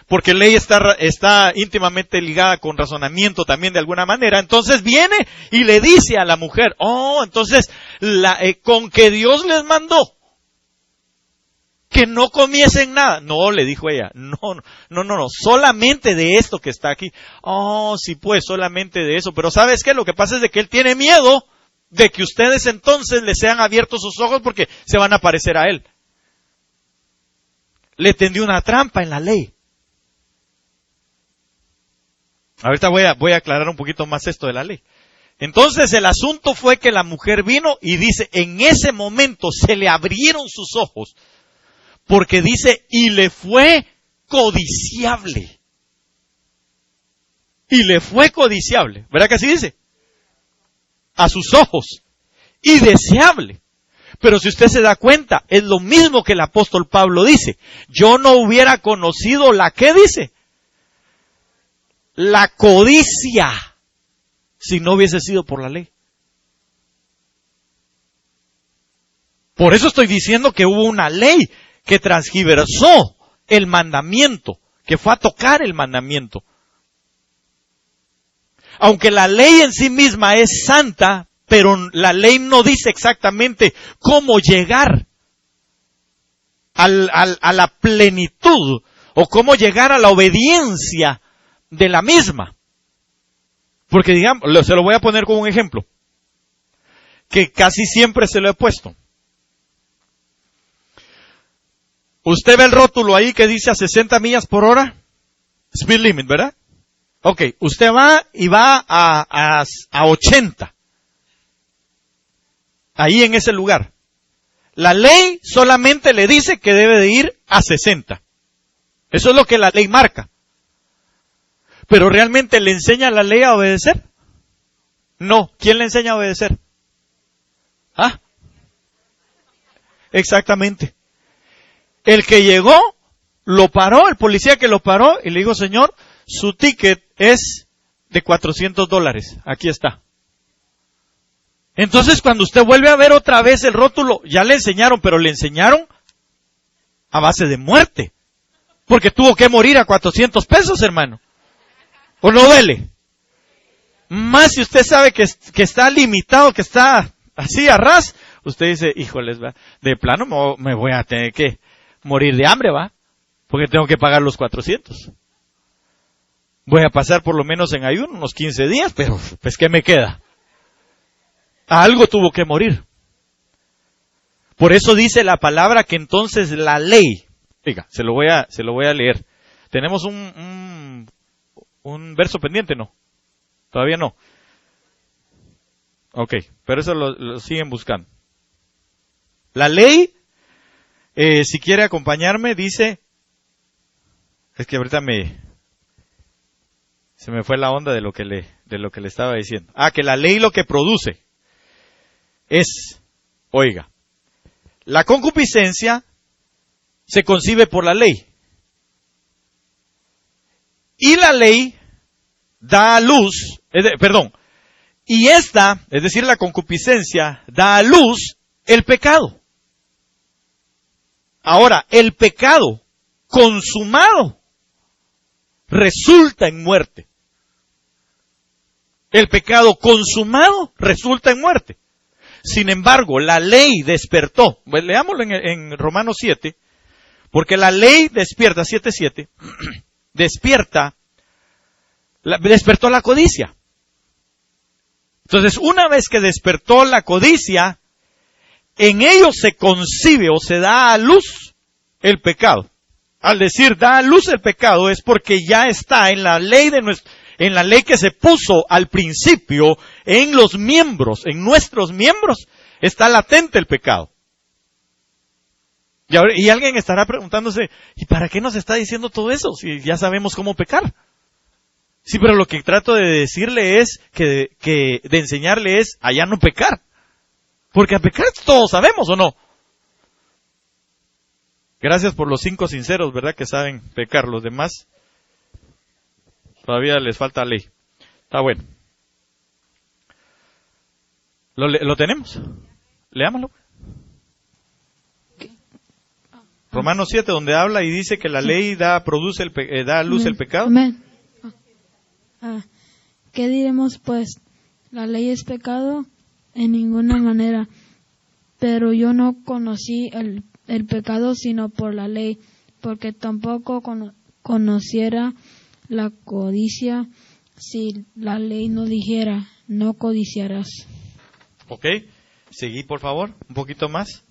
porque ley está íntimamente ligada con razonamiento también de alguna manera. Entonces viene y le dice a la mujer, entonces con que Dios les mandó que no comiesen nada. No, le dijo ella, no, solamente de esto que está aquí. Sí, pues, solamente de eso. Pero ¿sabes qué? Lo que pasa es de que él tiene miedo de que ustedes entonces le sean abiertos sus ojos porque se van a parecer a él. Le tendió una trampa en la ley. Ahorita voy a aclarar un poquito más esto de la ley. Entonces el asunto fue que la mujer vino y dice, en ese momento se le abrieron sus ojos. Porque dice, y le fue codiciable. Y le fue codiciable. ¿Verdad que así dice? A sus ojos. Y deseable. Pero si usted se da cuenta, es lo mismo que el apóstol Pablo dice. Yo no hubiera conocido ¿qué dice? La codicia, si no hubiese sido por la ley. Por eso estoy diciendo que hubo una ley que transgiversó el mandamiento, que fue a tocar el mandamiento. Aunque la ley en sí misma es santa, pero la ley no dice exactamente cómo llegar a la plenitud, o cómo llegar a la obediencia de la misma. Porque digamos, se lo voy a poner como un ejemplo, que casi siempre se lo he puesto. Usted ve el rótulo ahí que dice a 60 millas por hora, speed limit, ¿verdad? Ok, usted va y va a 80. Ahí en ese lugar. La ley solamente le dice que debe de ir a 60. Eso es lo que la ley marca. Pero ¿realmente le enseña la ley a obedecer? No. ¿Quién le enseña a obedecer? ¿Ah? Exactamente. El que llegó, lo paró, el policía que lo paró, y le dijo, señor, su ticket es de $400. Aquí está. Entonces, cuando usted vuelve a ver otra vez el rótulo, ya le enseñaron, pero le enseñaron a base de muerte. Porque tuvo que morir a $400, hermano. ¿O no duele? Más si usted sabe que está limitado, que está así a ras, usted dice, híjoles, va, de plano me voy a tener que morir de hambre, va, porque tengo que pagar los 400. Voy a pasar por lo menos en ayuno unos 15 días, pero pues ¿qué me queda? A algo tuvo que morir. Por eso dice la palabra que entonces la ley, oiga, se lo voy a leer. Tenemos un verso pendiente, ¿no? Todavía no. Ok, pero eso lo siguen buscando. La ley, si quiere acompañarme, dice, es que ahorita se me fue la onda de lo que le estaba diciendo. Que la ley lo que produce es, oiga, la concupiscencia se concibe por la ley. Y la ley da a luz, y esta, es decir, la concupiscencia, da a luz el pecado. Ahora, el pecado consumado resulta en muerte. El pecado consumado resulta en muerte. Sin embargo, la ley despertó. Pues leámoslo en Romanos 7, porque la ley despierta, 7:7, despertó la codicia. Entonces, una vez que despertó la codicia, en ellos se concibe o se da a luz el pecado. Al decir da a luz el pecado es porque ya está en la ley en la ley que se puso al principio en los miembros, en nuestros miembros, está latente el pecado. Y alguien estará preguntándose, ¿y para qué nos está diciendo todo eso si ya sabemos cómo pecar? Sí, pero lo que trato de decirle es, de enseñarle es a ya no pecar. Porque a pecar todos sabemos, ¿o no? Gracias por los 5 sinceros, ¿verdad? Que saben pecar. Los demás todavía les falta ley. Está bueno. ¿Lo tenemos? Leámoslo. Romanos 7, donde habla y dice que la ley da a luz el pecado. Amén. ¿Qué diremos pues? ¿La ley es pecado? En ninguna manera. Pero yo no conocí el pecado sino por la ley, porque tampoco conociera la codicia si la ley no dijera, no codiciarás. Ok, seguí por favor, un poquito más.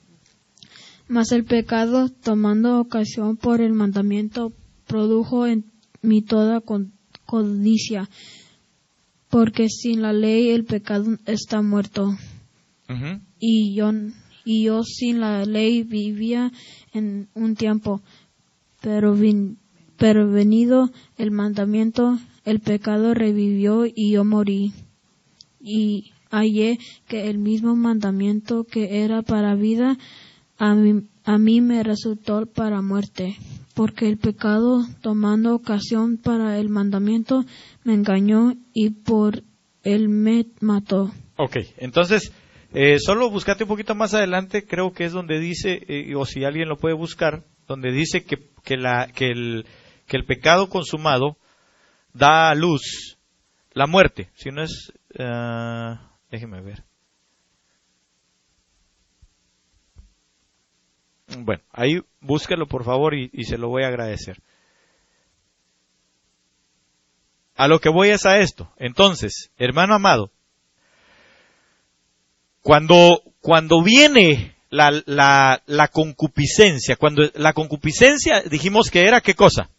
Mas el pecado, tomando ocasión por el mandamiento, produjo en mí toda codicia, porque sin la ley el pecado está muerto. Uh-huh. Y yo sin la ley vivía en un tiempo, pero venido el mandamiento, el pecado revivió y yo morí. Y hallé que el mismo mandamiento que era para vida, a mí me resultó para muerte, porque el pecado, tomando ocasión para el mandamiento, me engañó y por él me mató. Ok, entonces, solo buscate un poquito más adelante, creo que es donde dice, o si alguien lo puede buscar, donde dice que el pecado consumado da a luz la muerte. Si no es, déjeme ver. Bueno, ahí búsquelo por favor y se lo voy a agradecer. A lo que voy es a esto. Entonces, hermano amado, cuando viene la concupiscencia, cuando la concupiscencia dijimos que era ¿qué cosa?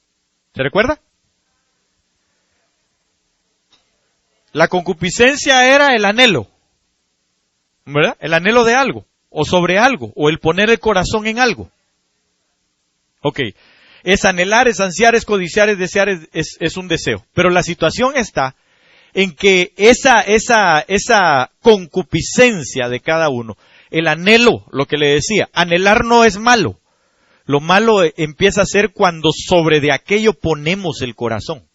¿Se recuerda? La concupiscencia era el anhelo, ¿verdad? El anhelo de algo, o sobre algo, o el poner el corazón en algo. Ok, es anhelar, es ansiar, es codiciar, es desear, es un deseo. Pero la situación está en que esa concupiscencia de cada uno, el anhelo, lo que le decía, anhelar no es malo. Lo malo empieza a ser cuando sobre de aquello ponemos el corazón.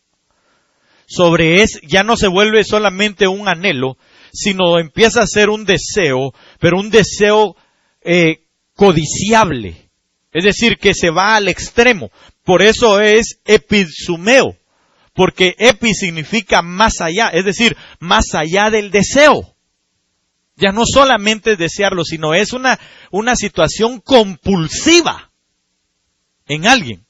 Ya no se vuelve solamente un anhelo, sino empieza a ser un deseo, pero un deseo codiciable. Es decir, que se va al extremo. Por eso es epizumeo. Porque epi significa más allá, es decir, más allá del deseo. Ya no solamente es desearlo, sino es una situación compulsiva en alguien.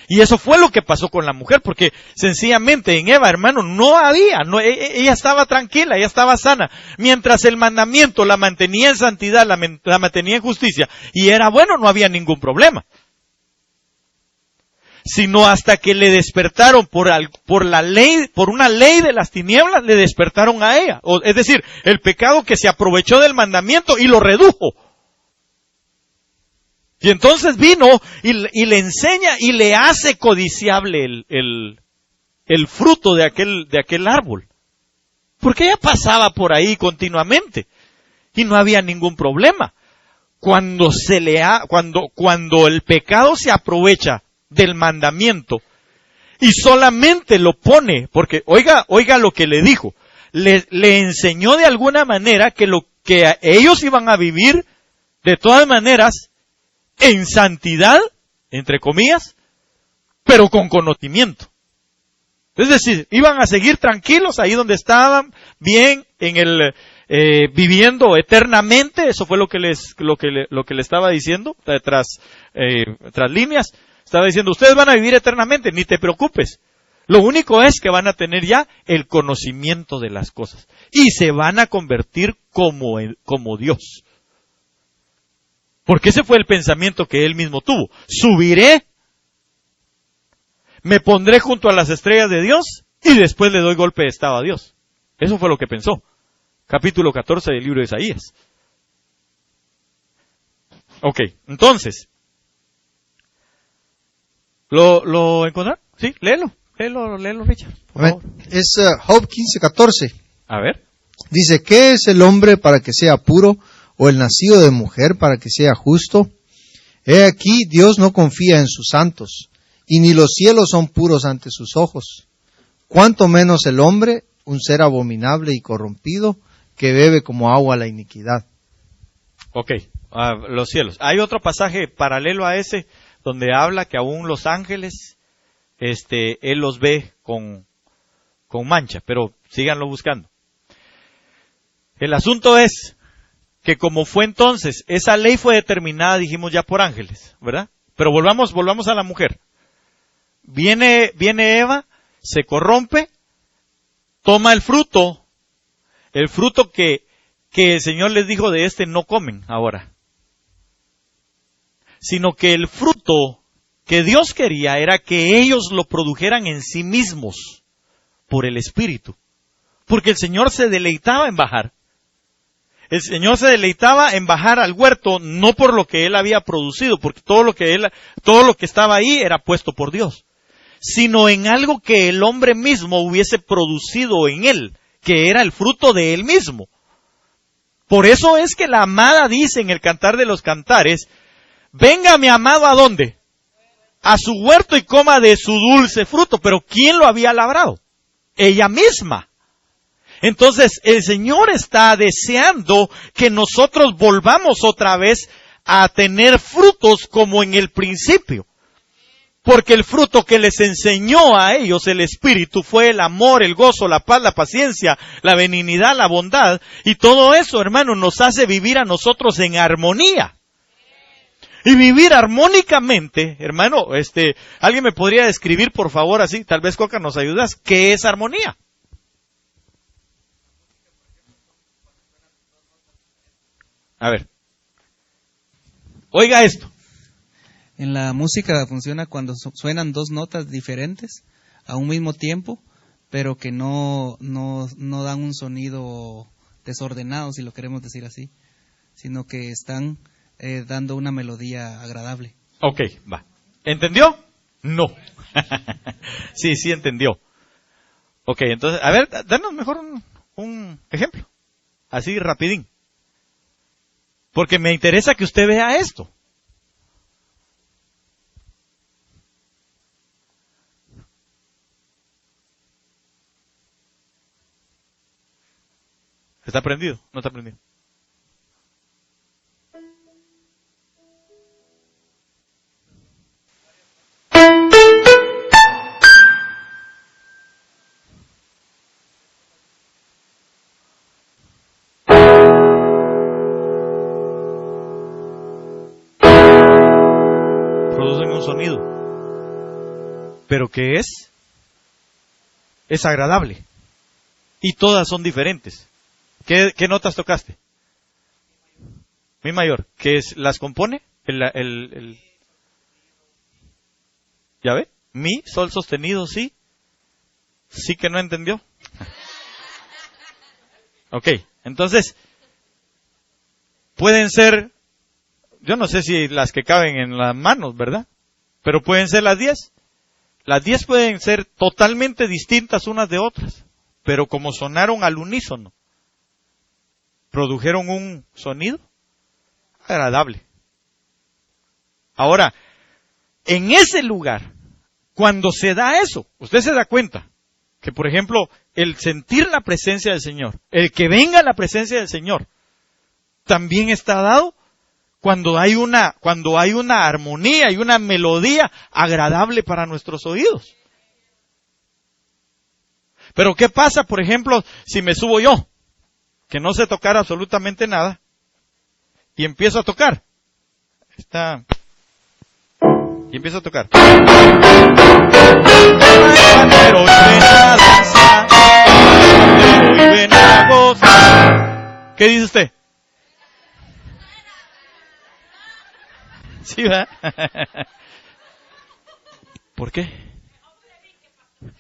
Y eso fue lo que pasó con la mujer, porque sencillamente en Eva, hermano, ella estaba tranquila, ella estaba sana, mientras el mandamiento la mantenía en santidad, la mantenía en justicia, y era bueno, no había ningún problema. Sino hasta que le despertaron por una ley de las tinieblas, le despertaron a ella. Es decir, el pecado que se aprovechó del mandamiento y lo redujo. Y entonces vino y le enseña y le hace codiciable el fruto de aquel árbol. Porque ella pasaba por ahí continuamente y no había ningún problema. Cuando el pecado se aprovecha del mandamiento y solamente lo pone, porque oiga lo que le dijo, le enseñó de alguna manera que ellos iban a vivir de todas maneras en santidad, entre comillas, pero con conocimiento. Es decir, iban a seguir tranquilos ahí donde estaban, bien viviendo eternamente. Eso fue lo que le estaba diciendo tras líneas. Estaba diciendo, ustedes van a vivir eternamente, ni te preocupes. Lo único es que van a tener ya el conocimiento de las cosas. Y se van a convertir como Dios. Porque ese fue el pensamiento que él mismo tuvo. Subiré, me pondré junto a las estrellas de Dios y después le doy golpe de estado a Dios. Eso fue lo que pensó. Capítulo 14 del libro de Isaías. Ok, entonces, ¿lo encontraron? Sí, léelo, Richard, por favor. Es Job 15:14. A ver. Dice, ¿qué es el hombre para que sea puro, o el nacido de mujer para que sea justo? He aquí, Dios no confía en sus santos, y ni los cielos son puros ante sus ojos. Cuánto menos el hombre, un ser abominable y corrompido, que bebe como agua la iniquidad. Ok, los cielos. Hay otro pasaje paralelo a ese, donde habla que aún los ángeles, él los ve con mancha, pero síganlo buscando. El asunto es que como fue entonces, esa ley fue determinada, dijimos ya, por ángeles, ¿verdad? Pero volvamos a la mujer. Viene Eva, se corrompe, toma el fruto que el Señor les dijo, de no comen ahora. Sino que el fruto que Dios quería era que ellos lo produjeran en sí mismos, por el Espíritu. Porque el Señor se deleitaba en bajar. El Señor se deleitaba en bajar al huerto, no por lo que Él había producido, porque todo lo que estaba ahí era puesto por Dios, sino en algo que el hombre mismo hubiese producido en Él, que era el fruto de Él mismo. Por eso es que la amada dice en el Cantar de los Cantares, venga mi amado, ¿a dónde? A su huerto y coma de su dulce fruto. Pero ¿quién lo había labrado? Ella misma. Entonces, el Señor está deseando que nosotros volvamos otra vez a tener frutos como en el principio. Porque el fruto que les enseñó a ellos el Espíritu fue el amor, el gozo, la paz, la paciencia, la benignidad, la bondad. Y todo eso, hermano, nos hace vivir a nosotros en armonía. Y vivir armónicamente, hermano, alguien me podría describir, por favor, así, tal vez Coca nos ayudas, ¿qué es armonía? A ver, oiga esto. En la música funciona cuando suenan dos notas diferentes a un mismo tiempo, pero que no dan un sonido desordenado, si lo queremos decir así, sino que están dando una melodía agradable. Ok, va. ¿Entendió? No. Sí entendió. Ok, entonces, a ver, danos mejor un ejemplo. Así rapidín. Porque me interesa que usted vea esto. ¿Está prendido? ¿No está prendido? Producen un sonido. ¿Pero qué es? Es agradable. Y todas son diferentes. ¿Qué notas tocaste? Mi mayor. ¿Qué es? ¿Las compone? ¿Ya ve? Mi, sol sostenido, sí. Sí que no entendió. Ok, entonces, pueden ser, yo no sé si las que caben en las manos, ¿verdad? Pero pueden ser las 10. Las 10 pueden ser totalmente distintas unas de otras, pero como sonaron al unísono, produjeron un sonido agradable. Ahora, en ese lugar, cuando se da eso, usted se da cuenta que, por ejemplo, el sentir la presencia del Señor, el que venga la presencia del Señor, también está dado cuando hay una armonía y una melodía agradable para nuestros oídos. Pero ¿qué pasa, por ejemplo, si me subo yo, que no sé tocar absolutamente nada, y empiezo a tocar? Y empiezo a tocar. Pero hoy ven a danzar, pero hoy ven a gozar. ¿Qué dice usted? ¿Sí, verdad? ¿Por qué?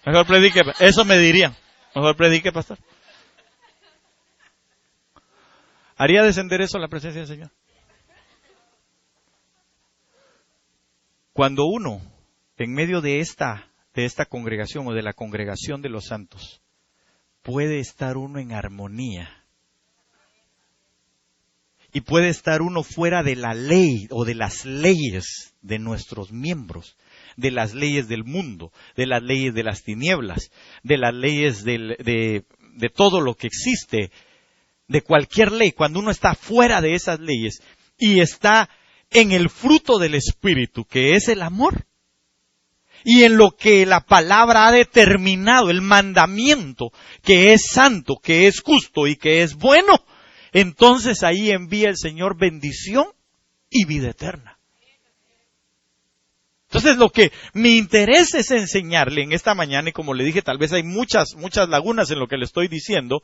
Mejor predique. Eso me diría. Mejor predique, pastor. ¿Haría descender eso a la presencia del Señor? Cuando uno, en medio de esta congregación o de la congregación de los santos, puede estar uno en armonía, y puede estar uno fuera de la ley o de las leyes de nuestros miembros, de las leyes del mundo, de las leyes de las tinieblas, de las leyes de todo lo que existe, de cualquier ley. Cuando uno está fuera de esas leyes y está en el fruto del Espíritu, que es el amor, y en lo que la palabra ha determinado, el mandamiento, que es santo, que es justo y que es bueno, entonces ahí envía el Señor bendición y vida eterna. Entonces lo que mi interés es enseñarle en esta mañana, y como le dije, tal vez hay muchas lagunas en lo que le estoy diciendo,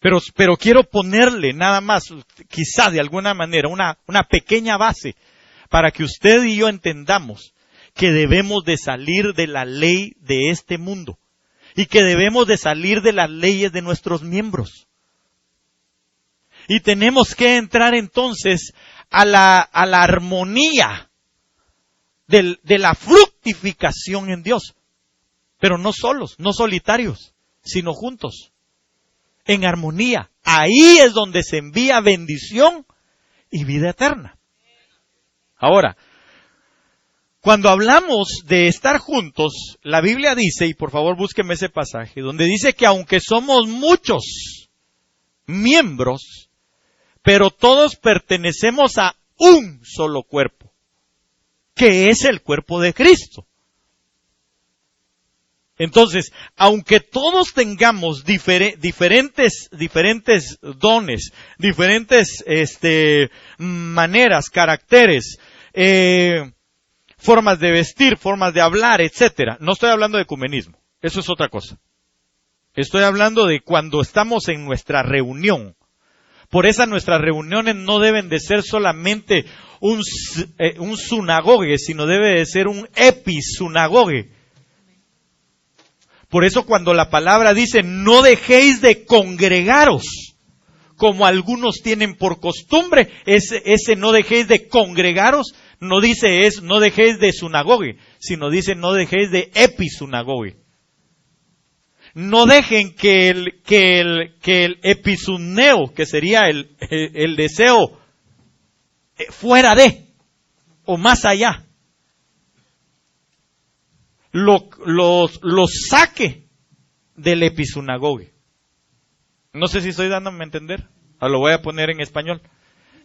pero quiero ponerle nada más, quizá de alguna manera, una pequeña base para que usted y yo entendamos que debemos de salir de la ley de este mundo y que debemos de salir de las leyes de nuestros miembros. Y tenemos que entrar entonces a la armonía de la fructificación en Dios. Pero no solos, no solitarios, sino juntos. En armonía. Ahí es donde se envía bendición y vida eterna. Ahora, cuando hablamos de estar juntos, la Biblia dice, y por favor búsqueme ese pasaje, donde dice que aunque somos muchos miembros, pero todos pertenecemos a un solo cuerpo, que es el cuerpo de Cristo. Entonces, aunque todos tengamos diferentes dones, diferentes maneras, caracteres, formas de vestir, formas de hablar, etcétera, no estoy hablando de ecumenismo, eso es otra cosa. Estoy hablando de cuando estamos en nuestra reunión. Por eso nuestras reuniones no deben de ser solamente un sunagogue, sino debe de ser un episunagogue. Por eso cuando la palabra dice, no dejéis de congregaros, como algunos tienen por costumbre, ese no dejéis de congregaros, no dice no dejéis de sinagogue, sino dice no dejéis de episinagogue. No dejen que el episuneo, que sería el deseo fuera de, o más allá, lo saque del episinagogue. No sé si estoy dándome a entender. Lo voy a poner en español.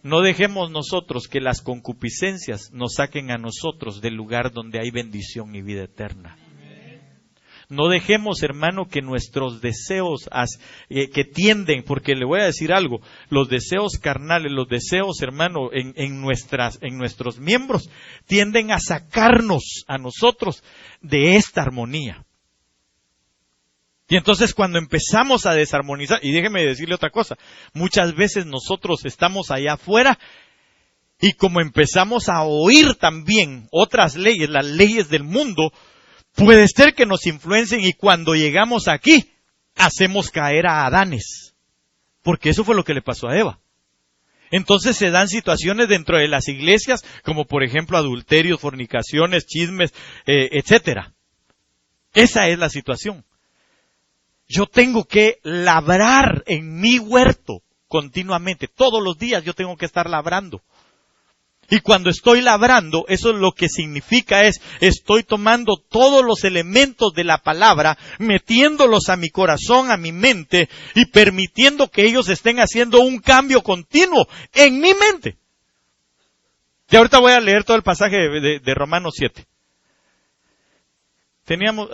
No dejemos nosotros que las concupiscencias nos saquen a nosotros del lugar donde hay bendición y vida eterna. No dejemos, hermano, que nuestros deseos que tienden, porque le voy a decir algo, los deseos carnales, los deseos, hermano, en nuestros miembros, tienden a sacarnos a nosotros de esta armonía. Y entonces cuando empezamos a desarmonizar, y déjeme decirle otra cosa, muchas veces nosotros estamos allá afuera y como empezamos a oír también otras leyes, las leyes del mundo, puede ser que nos influencien y cuando llegamos aquí, hacemos caer a Adanes. Porque eso fue lo que le pasó a Eva. Entonces se dan situaciones dentro de las iglesias, como por ejemplo adulterios, fornicaciones, chismes, etcétera. Esa es la situación. Yo tengo que labrar en mi huerto continuamente. Todos los días yo tengo que estar labrando. Y cuando estoy labrando, eso es lo que significa estoy tomando todos los elementos de la palabra, metiéndolos a mi corazón, a mi mente, y permitiendo que ellos estén haciendo un cambio continuo en mi mente. Y ahorita voy a leer todo el pasaje de Romanos 7.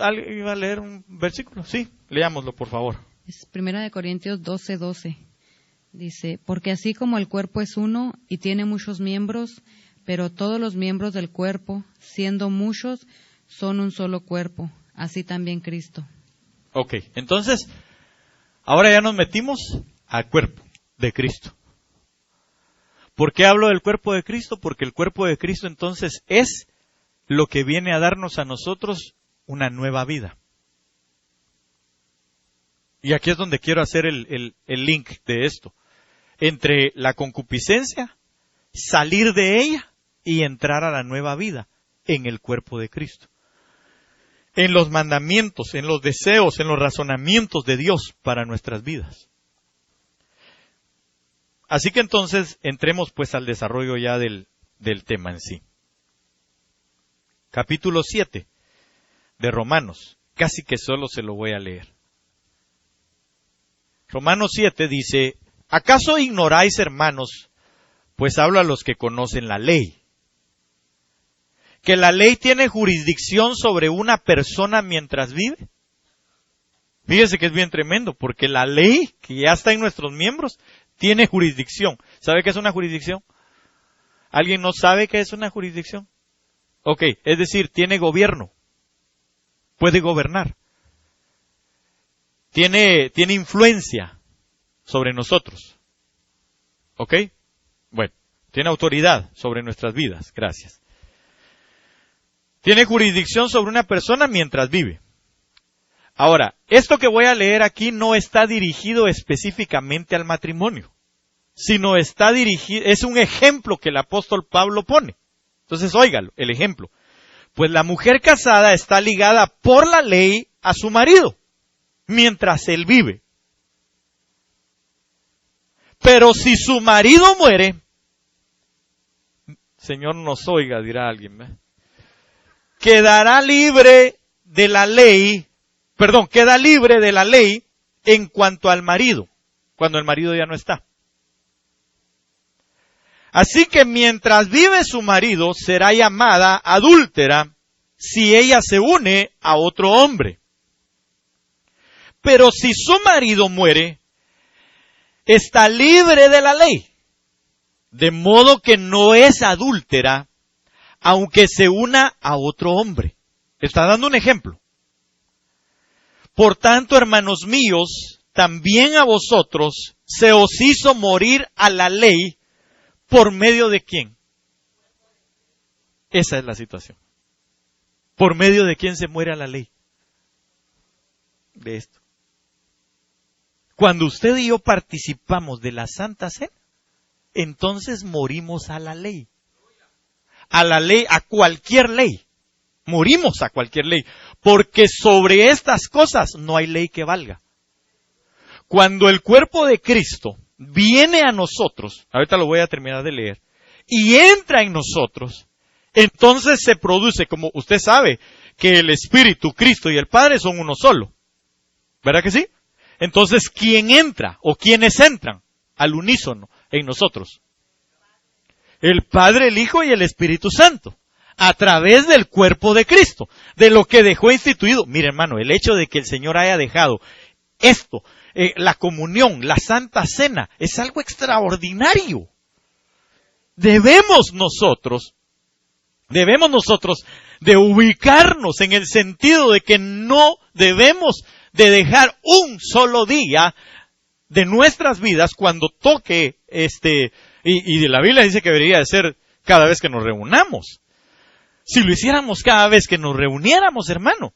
¿Alguien iba a leer un versículo? Sí, leámoslo, por favor. Es 1 Corintios 12:12. Dice, porque así como el cuerpo es uno y tiene muchos miembros, pero todos los miembros del cuerpo, siendo muchos, son un solo cuerpo, así también Cristo. Ok, entonces, ahora ya nos metimos al cuerpo de Cristo. ¿Por qué hablo del cuerpo de Cristo? Porque el cuerpo de Cristo entonces es lo que viene a darnos a nosotros una nueva vida. Y aquí es donde quiero hacer el link de esto. Entre la concupiscencia, salir de ella y entrar a la nueva vida en el cuerpo de Cristo. En los mandamientos, en los deseos, en los razonamientos de Dios para nuestras vidas. Así que entonces entremos pues al desarrollo ya del tema en sí. Capítulo 7 de Romanos, casi que solo se lo voy a leer. Romanos 7 dice, ¿acaso ignoráis, hermanos, pues hablo a los que conocen la ley, que la ley tiene jurisdicción sobre una persona mientras vive? Fíjese que es bien tremendo, porque la ley que ya está en nuestros miembros tiene jurisdicción. ¿Sabe qué es una jurisdicción? ¿Alguien no sabe qué es una jurisdicción? Ok, es decir, tiene gobierno, puede gobernar, tiene influencia sobre nosotros. ¿Ok? Bueno, tiene autoridad sobre nuestras vidas. Gracias. Tiene jurisdicción sobre una persona mientras vive. Ahora, esto que voy a leer aquí no está dirigido específicamente al matrimonio, sino está dirigido, es un ejemplo que el apóstol Pablo pone. Entonces, óigalo, el ejemplo. Pues la mujer casada está ligada por la ley a su marido, mientras él vive. Pero si su marido muere, Señor nos oiga, dirá alguien, ¿ve? Queda libre de la ley en cuanto al marido, cuando el marido ya no está. Así que mientras vive su marido, será llamada adúltera si ella se une a otro hombre. Pero si su marido muere, está libre de la ley, de modo que no es adúltera, aunque se una a otro hombre. Está dando un ejemplo. Por tanto, hermanos míos, también a vosotros se os hizo morir a la ley, ¿por medio de quién? Esa es la situación. ¿Por medio de quién se muere a la ley? de esto. Cuando usted y yo participamos de la Santa Cena, entonces morimos a la ley. A la ley, a cualquier ley. Morimos a cualquier ley. Porque sobre estas cosas no hay ley que valga. Cuando el cuerpo de Cristo viene a nosotros, ahorita lo voy a terminar de leer, y entra en nosotros, entonces se produce, como usted sabe, que el Espíritu, Cristo y el Padre son uno solo. ¿Verdad que sí? Entonces, ¿quién entra o quiénes entran al unísono en nosotros? El Padre, el Hijo y el Espíritu Santo, a través del cuerpo de Cristo, de lo que dejó instituido. Mire, hermano, el hecho de que el Señor haya dejado esto, la comunión, la Santa Cena, es algo extraordinario. Debemos nosotros de ubicarnos en el sentido de que no debemos de dejar un solo día de nuestras vidas cuando toque y la Biblia dice que debería de ser cada vez que nos reunamos. Si lo hiciéramos cada vez que nos reuniéramos, hermano,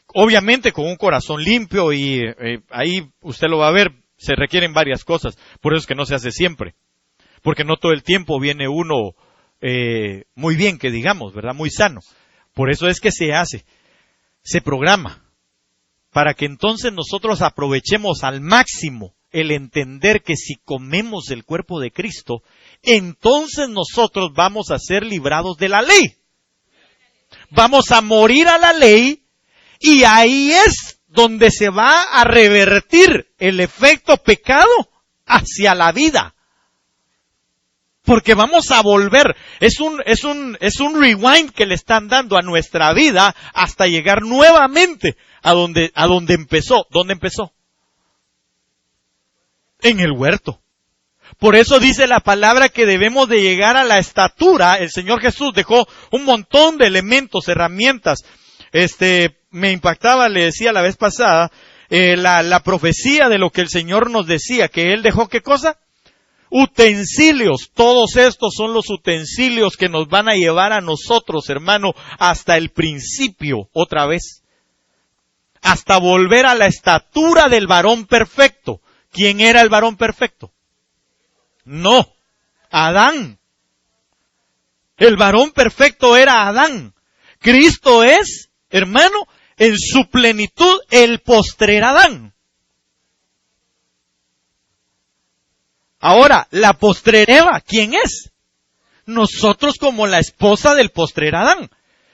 obviamente con un corazón limpio y ahí usted lo va a ver, se requieren varias cosas, por eso es que no se hace siempre, porque no todo el tiempo viene uno muy bien, que digamos, ¿verdad? Muy sano. Por eso es que se hace, se programa, para que entonces nosotros aprovechemos al máximo el entender que si comemos el cuerpo de Cristo, entonces nosotros vamos a ser librados de la ley. Vamos a morir a la ley y ahí es donde se va a revertir el efecto pecado hacia la vida. Porque vamos a volver, es un rewind que le están dando a nuestra vida hasta llegar nuevamente a donde empezó. ¿Dónde empezó? En el huerto. Por eso dice la palabra que debemos de llegar a la estatura. El Señor Jesús dejó un montón de elementos, herramientas. Me impactaba, le decía la vez pasada, la profecía de lo que el Señor nos decía, que Él dejó, ¿qué cosa? Utensilios. Todos estos son los utensilios que nos van a llevar a nosotros, hermano, hasta el principio, otra vez. Hasta volver a la estatura del varón perfecto. ¿Quién era el varón perfecto? No, Adán. El varón perfecto era Adán. Cristo es, hermano, en su plenitud, el postrer Adán. Ahora, la postrer Eva, ¿quién es? Nosotros como la esposa del postrer Adán.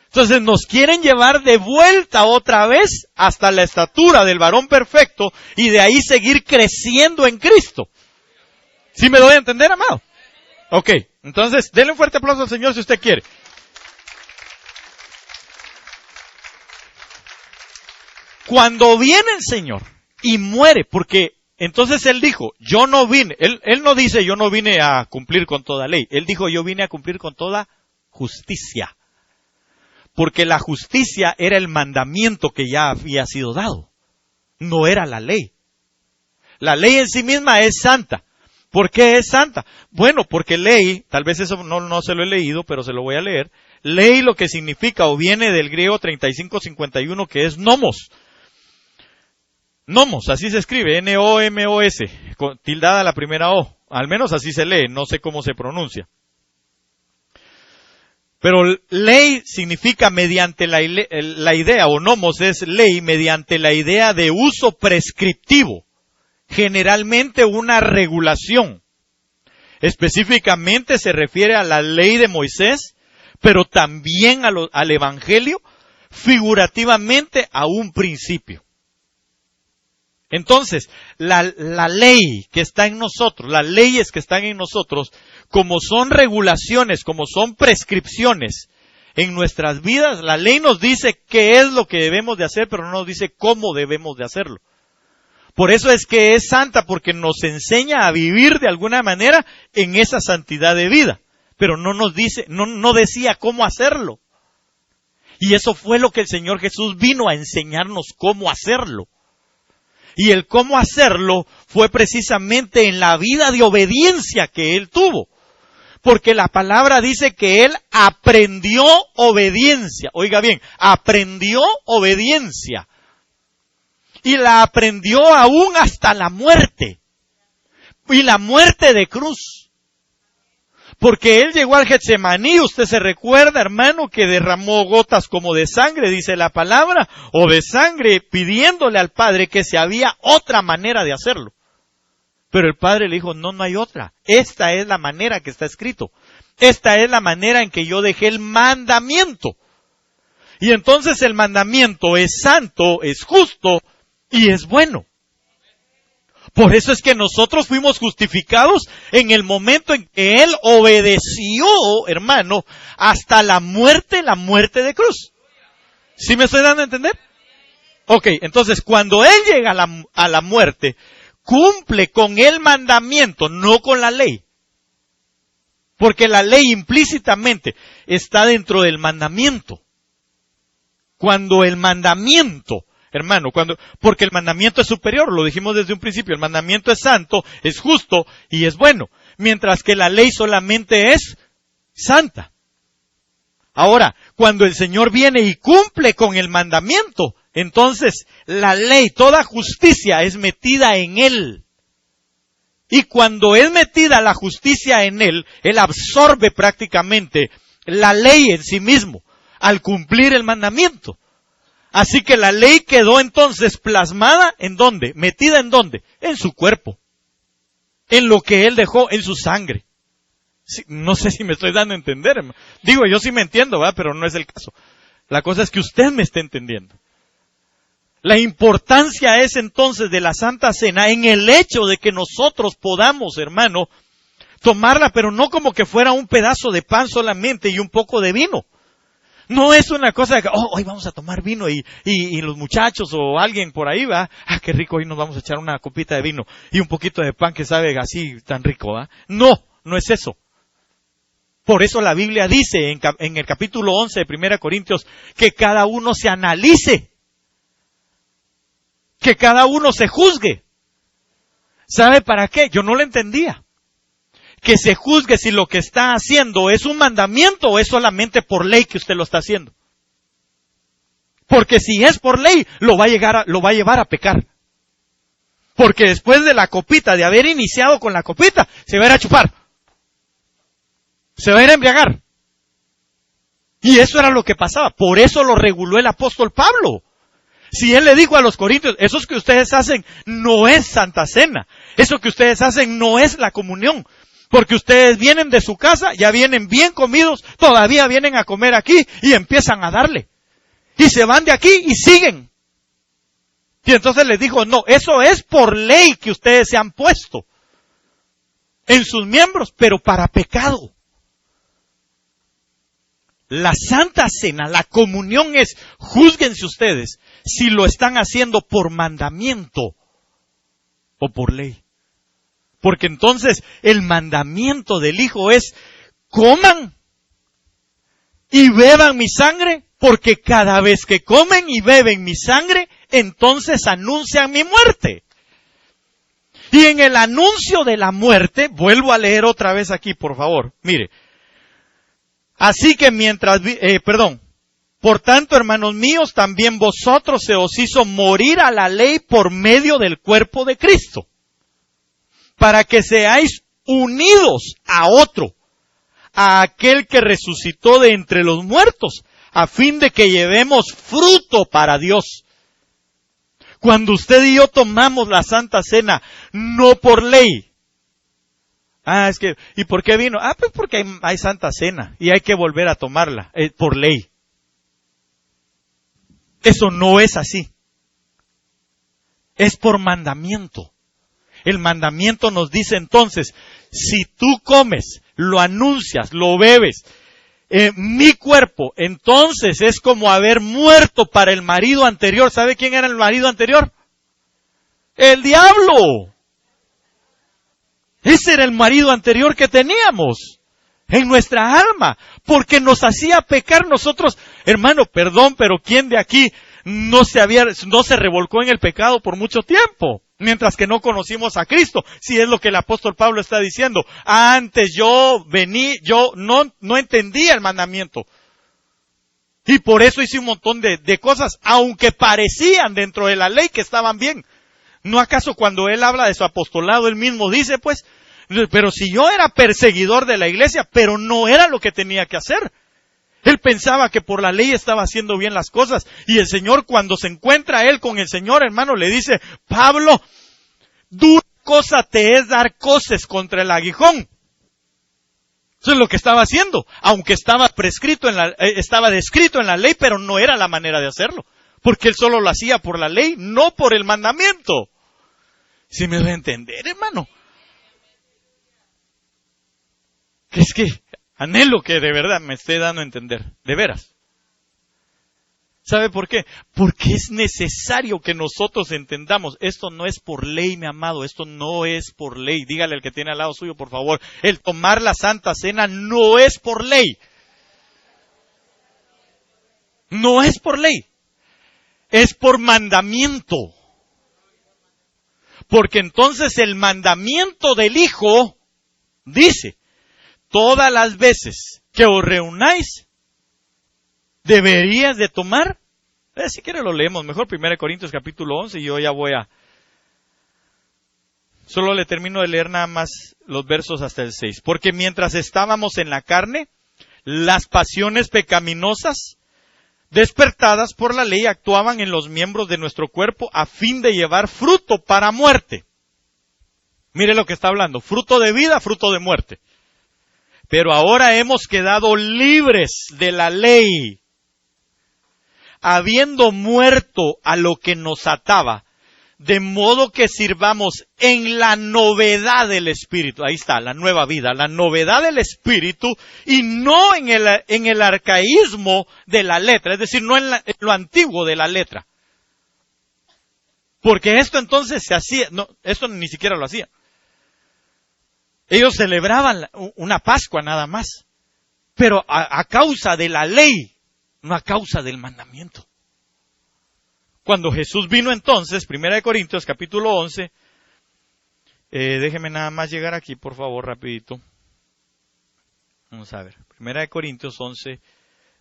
Entonces nos quieren llevar de vuelta otra vez hasta la estatura del varón perfecto y de ahí seguir creciendo en Cristo. ¿Sí me doy a entender, amado? Ok, entonces denle un fuerte aplauso al Señor si usted quiere. Cuando viene el Señor y muere, porque entonces Él dijo, yo no vine, Él no dice yo no vine a cumplir con toda ley, Él dijo yo vine a cumplir con toda justicia. Porque la justicia era el mandamiento que ya había sido dado, no era la ley. La ley en sí misma es santa. ¿Por qué es santa? Bueno, porque ley, tal vez eso no se lo he leído, pero se lo voy a leer. Ley lo que significa o viene del griego 3551 que es nomos. Nomos, así se escribe, N-O-M-O-S, tildada la primera O. Al menos así se lee, no sé cómo se pronuncia. Pero ley significa mediante la idea, o nomos es ley mediante la idea de uso prescriptivo. Generalmente una regulación. Específicamente se refiere a la ley de Moisés, pero también al Evangelio, figurativamente a un principio. Entonces, la ley que está en nosotros, las leyes que están en nosotros, como son regulaciones, como son prescripciones en nuestras vidas, la ley nos dice qué es lo que debemos de hacer, pero no nos dice cómo debemos de hacerlo. Por eso es que es santa, porque nos enseña a vivir de alguna manera en esa santidad de vida, pero no nos dice, no decía cómo hacerlo. Y eso fue lo que el Señor Jesús vino a enseñarnos cómo hacerlo. Y el cómo hacerlo fue precisamente en la vida de obediencia que Él tuvo. Porque la palabra dice que Él aprendió obediencia. Oiga bien, aprendió obediencia. y la aprendió aún hasta la muerte. Y la muerte de cruz. Porque él llegó al Getsemaní, usted se recuerda, hermano, que derramó gotas como de sangre, dice la palabra, o de sangre, pidiéndole al Padre que si había otra manera de hacerlo. Pero el Padre le dijo, no hay otra. Esta es la manera que está escrito. Esta es la manera en que yo dejé el mandamiento. Y entonces el mandamiento es santo, es justo y es bueno. Por eso es que nosotros fuimos justificados en el momento en que Él obedeció, hermano, hasta la muerte de cruz. ¿Sí me estoy dando a entender? Ok, entonces cuando Él llega a la muerte, cumple con el mandamiento, no con la ley. Porque la ley implícitamente está dentro del mandamiento. Cuando el mandamiento, hermano, porque el mandamiento es superior, lo dijimos desde un principio, el mandamiento es santo, es justo y es bueno, mientras que la ley solamente es santa. Ahora, cuando el Señor viene y cumple con el mandamiento, entonces la ley, toda justicia es metida en Él. Y cuando es metida la justicia en Él, Él absorbe prácticamente la ley en sí mismo, al cumplir el mandamiento. Así que la ley quedó entonces plasmada ¿en dónde? ¿Metida en dónde? En su cuerpo. En lo que Él dejó, en su sangre. Sí, no sé si me estoy dando a entender. Digo, yo sí me entiendo, ¿verdad? Pero no es el caso. La cosa es que usted me esté entendiendo. La importancia es entonces de la Santa Cena en el hecho de que nosotros podamos, hermano, tomarla, pero no como que fuera un pedazo de pan solamente y un poco de vino. No es una cosa de que, hoy vamos a tomar vino y los muchachos o alguien por ahí va, qué rico, hoy nos vamos a echar una copita de vino y un poquito de pan que sabe así tan rico, ¿va? No es eso. Por eso la Biblia dice en el capítulo 11 de 1 Corintios que cada uno se analice, que cada uno se juzgue. ¿Sabe para qué? Yo no lo entendía. Que se juzgue si lo que está haciendo es un mandamiento o es solamente por ley que usted lo está haciendo. Porque si es por ley, lo va a llevar a pecar. Porque después de la copita, de haber iniciado con la copita, se va a ir a chupar. Se va a ir a embriagar. Y eso era lo que pasaba. Por eso lo reguló el apóstol Pablo. Si él le dijo a los corintios, eso que ustedes hacen no es Santa Cena. Eso que ustedes hacen no es la comunión. Porque ustedes vienen de su casa, ya vienen bien comidos, todavía vienen a comer aquí y empiezan a darle. Y se van de aquí y siguen. Y entonces les dijo, no, eso es por ley que ustedes se han puesto en sus miembros, pero para pecado. La Santa Cena, la comunión es, júzguense ustedes si lo están haciendo por mandamiento o por ley. Porque entonces el mandamiento del Hijo es, coman y beban mi sangre, porque cada vez que comen y beben mi sangre, entonces anuncian mi muerte. Y en el anuncio de la muerte, vuelvo a leer otra vez aquí, por favor, mire. Así que por tanto, hermanos míos, también vosotros se os hizo morir a la ley por medio del cuerpo de Cristo, para que seáis unidos a otro, a aquel que resucitó de entre los muertos, a fin de que llevemos fruto para Dios. Cuando usted y yo tomamos la Santa Cena, no por ley. ¿Y por qué vino? Pues porque hay Santa Cena y hay que volver a tomarla, por ley. Eso no es así. Es por mandamiento. El mandamiento nos dice entonces, si tú comes, lo anuncias, lo bebes, mi cuerpo, entonces es como haber muerto para el marido anterior. ¿Sabe quién era el marido anterior? El diablo. Ese era el marido anterior que teníamos en nuestra alma, porque nos hacía pecar nosotros. Hermano, perdón, pero ¿quién de aquí no se revolcó en el pecado por mucho tiempo? Mientras que no conocimos a Cristo, si es lo que el apóstol Pablo está diciendo. Antes yo no entendía el mandamiento. Y por eso hice un montón de cosas, aunque parecían dentro de la ley que estaban bien. ¿No acaso cuando él habla de su apostolado, él mismo dice, pues, pero si yo era perseguidor de la iglesia, pero no era lo que tenía que hacer? Él pensaba que por la ley estaba haciendo bien las cosas. Y el Señor, cuando se encuentra él con el Señor, hermano, le dice, Pablo, dura cosa te es dar coces contra el aguijón. Eso es lo que estaba haciendo, aunque estaba estaba descrito en la ley, pero no era la manera de hacerlo, porque él solo lo hacía por la ley, no por el mandamiento. ¿Sí me va a entender, hermano? Que es que anhelo que de verdad me esté dando a entender, de veras. ¿Sabe por qué? Porque es necesario que nosotros entendamos, esto no es por ley, mi amado, esto no es por ley. Dígale al que tiene al lado suyo, por favor, el tomar la Santa Cena no es por ley. No es por ley, es por mandamiento. Porque entonces el mandamiento del Hijo dice, todas las veces que os reunáis, deberías de tomar, si quiere lo leemos mejor, 1 Corintios capítulo 11, y yo ya solo le termino de leer nada más los versos hasta el 6. Porque mientras estábamos en la carne, las pasiones pecaminosas, despertadas por la ley, actuaban en los miembros de nuestro cuerpo a fin de llevar fruto para muerte. Mire lo que está hablando, fruto de vida, fruto de muerte. Pero ahora hemos quedado libres de la ley, habiendo muerto a lo que nos ataba, de modo que sirvamos en la novedad del Espíritu. Ahí está, la nueva vida, la novedad del Espíritu, y no en el arcaísmo de la letra, es decir, no en lo antiguo de la letra. Porque esto entonces se hacía, no, esto ni siquiera lo hacían. Ellos celebraban una Pascua nada más, pero a causa de la ley, no a causa del mandamiento. Cuando Jesús vino entonces, 1 Corintios capítulo 11, déjeme nada más llegar aquí, por favor, rapidito. Vamos a ver, 1 Corintios 11,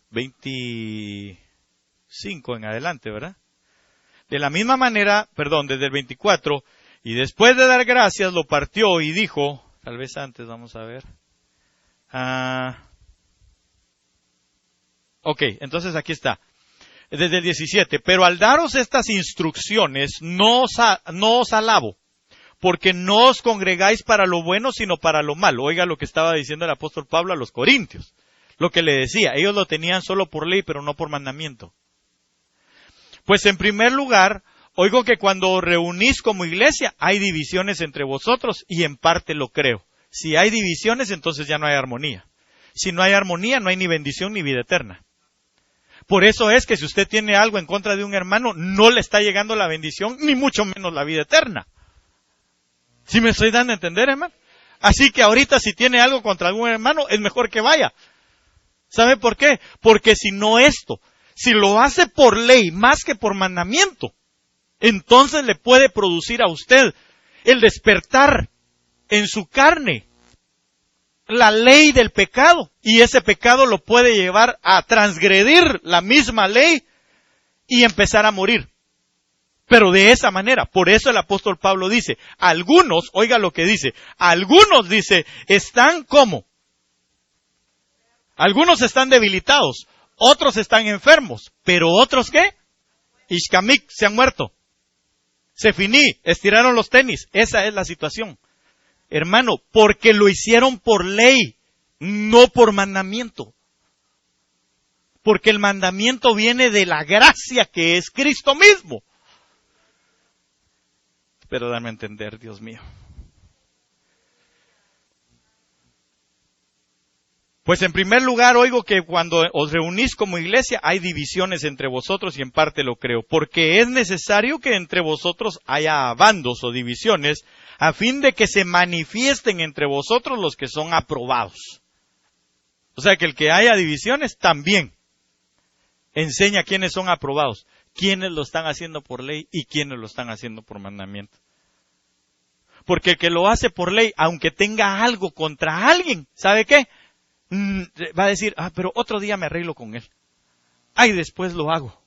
25 en adelante, ¿verdad? De la misma manera, desde el 24, y después de dar gracias lo partió y dijo, tal vez antes, vamos a ver. Ok, entonces aquí está. Desde el 17. Pero al daros estas instrucciones, no os alabo, porque no os congregáis para lo bueno, sino para lo malo. Oiga lo que estaba diciendo el apóstol Pablo a los Corintios. Lo que le decía, ellos lo tenían solo por ley, pero no por mandamiento. Pues en primer lugar, oigo que cuando os reunís como iglesia, hay divisiones entre vosotros, y en parte lo creo. Si hay divisiones, entonces ya no hay armonía. Si no hay armonía, no hay ni bendición ni vida eterna. Por eso es que si usted tiene algo en contra de un hermano, no le está llegando la bendición, ni mucho menos la vida eterna. ¿Sí me estoy dando a entender, hermano? Así que ahorita si tiene algo contra algún hermano, es mejor que vaya. ¿Sabe por qué? Porque si no esto, si lo hace por ley más que por mandamiento, entonces le puede producir a usted el despertar en su carne la ley del pecado, y ese pecado lo puede llevar a transgredir la misma ley y empezar a morir. Pero de esa manera, por eso el apóstol Pablo dice, algunos, oiga lo que dice, algunos dice, están como, algunos están debilitados, otros están enfermos, pero otros ¿qué? Ishkamik, se han muerto. Se finí, estiraron los tenis, esa es la situación. Hermano, porque lo hicieron por ley, no por mandamiento. Porque el mandamiento viene de la gracia que es Cristo mismo. Pero dame a entender, Dios mío. Pues en primer lugar oigo que cuando os reunís como iglesia hay divisiones entre vosotros, y en parte lo creo, porque es necesario que entre vosotros haya bandos o divisiones, a fin de que se manifiesten entre vosotros los que son aprobados. O sea que el que haya divisiones también enseña quiénes son aprobados, quiénes lo están haciendo por ley y quiénes lo están haciendo por mandamiento. Porque el que lo hace por ley, aunque tenga algo contra alguien, ¿sabe qué? Va a decir, pero otro día me arreglo con él. Ay, después lo hago.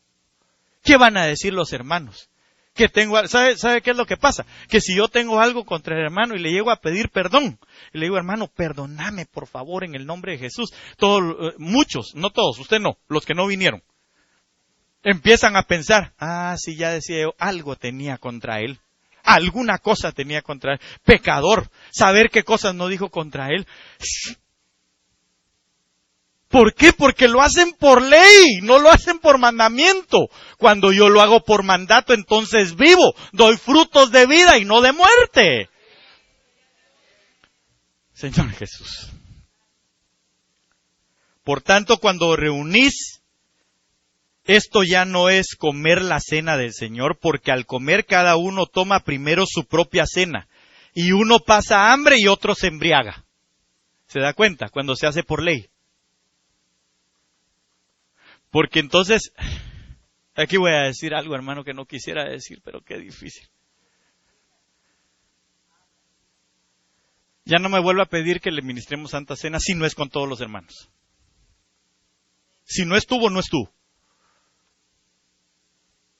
¿Qué van a decir los hermanos? Que tengo, ¿sabe qué es lo que pasa? Que si yo tengo algo contra el hermano y le llego a pedir perdón, y le digo, hermano, perdóname por favor en el nombre de Jesús. Muchos, no todos, usted no, los que no vinieron, empiezan a pensar, sí, ya decía yo, algo tenía contra él. Alguna cosa tenía contra él. Pecador, saber qué cosas no dijo contra él. ¿Por qué? Porque lo hacen por ley, no lo hacen por mandamiento. Cuando yo lo hago por mandato, entonces vivo, doy frutos de vida y no de muerte. Señor Jesús. Por tanto, cuando reunís, esto ya no es comer la cena del Señor, porque al comer cada uno toma primero su propia cena, y uno pasa hambre y otro se embriaga. ¿Se da cuenta? Cuando se hace por ley. Porque entonces, aquí voy a decir algo, hermano, que no quisiera decir, pero qué difícil. Ya no me vuelva a pedir que le ministremos Santa Cena si no es con todos los hermanos. Si no estuvo, no estuvo.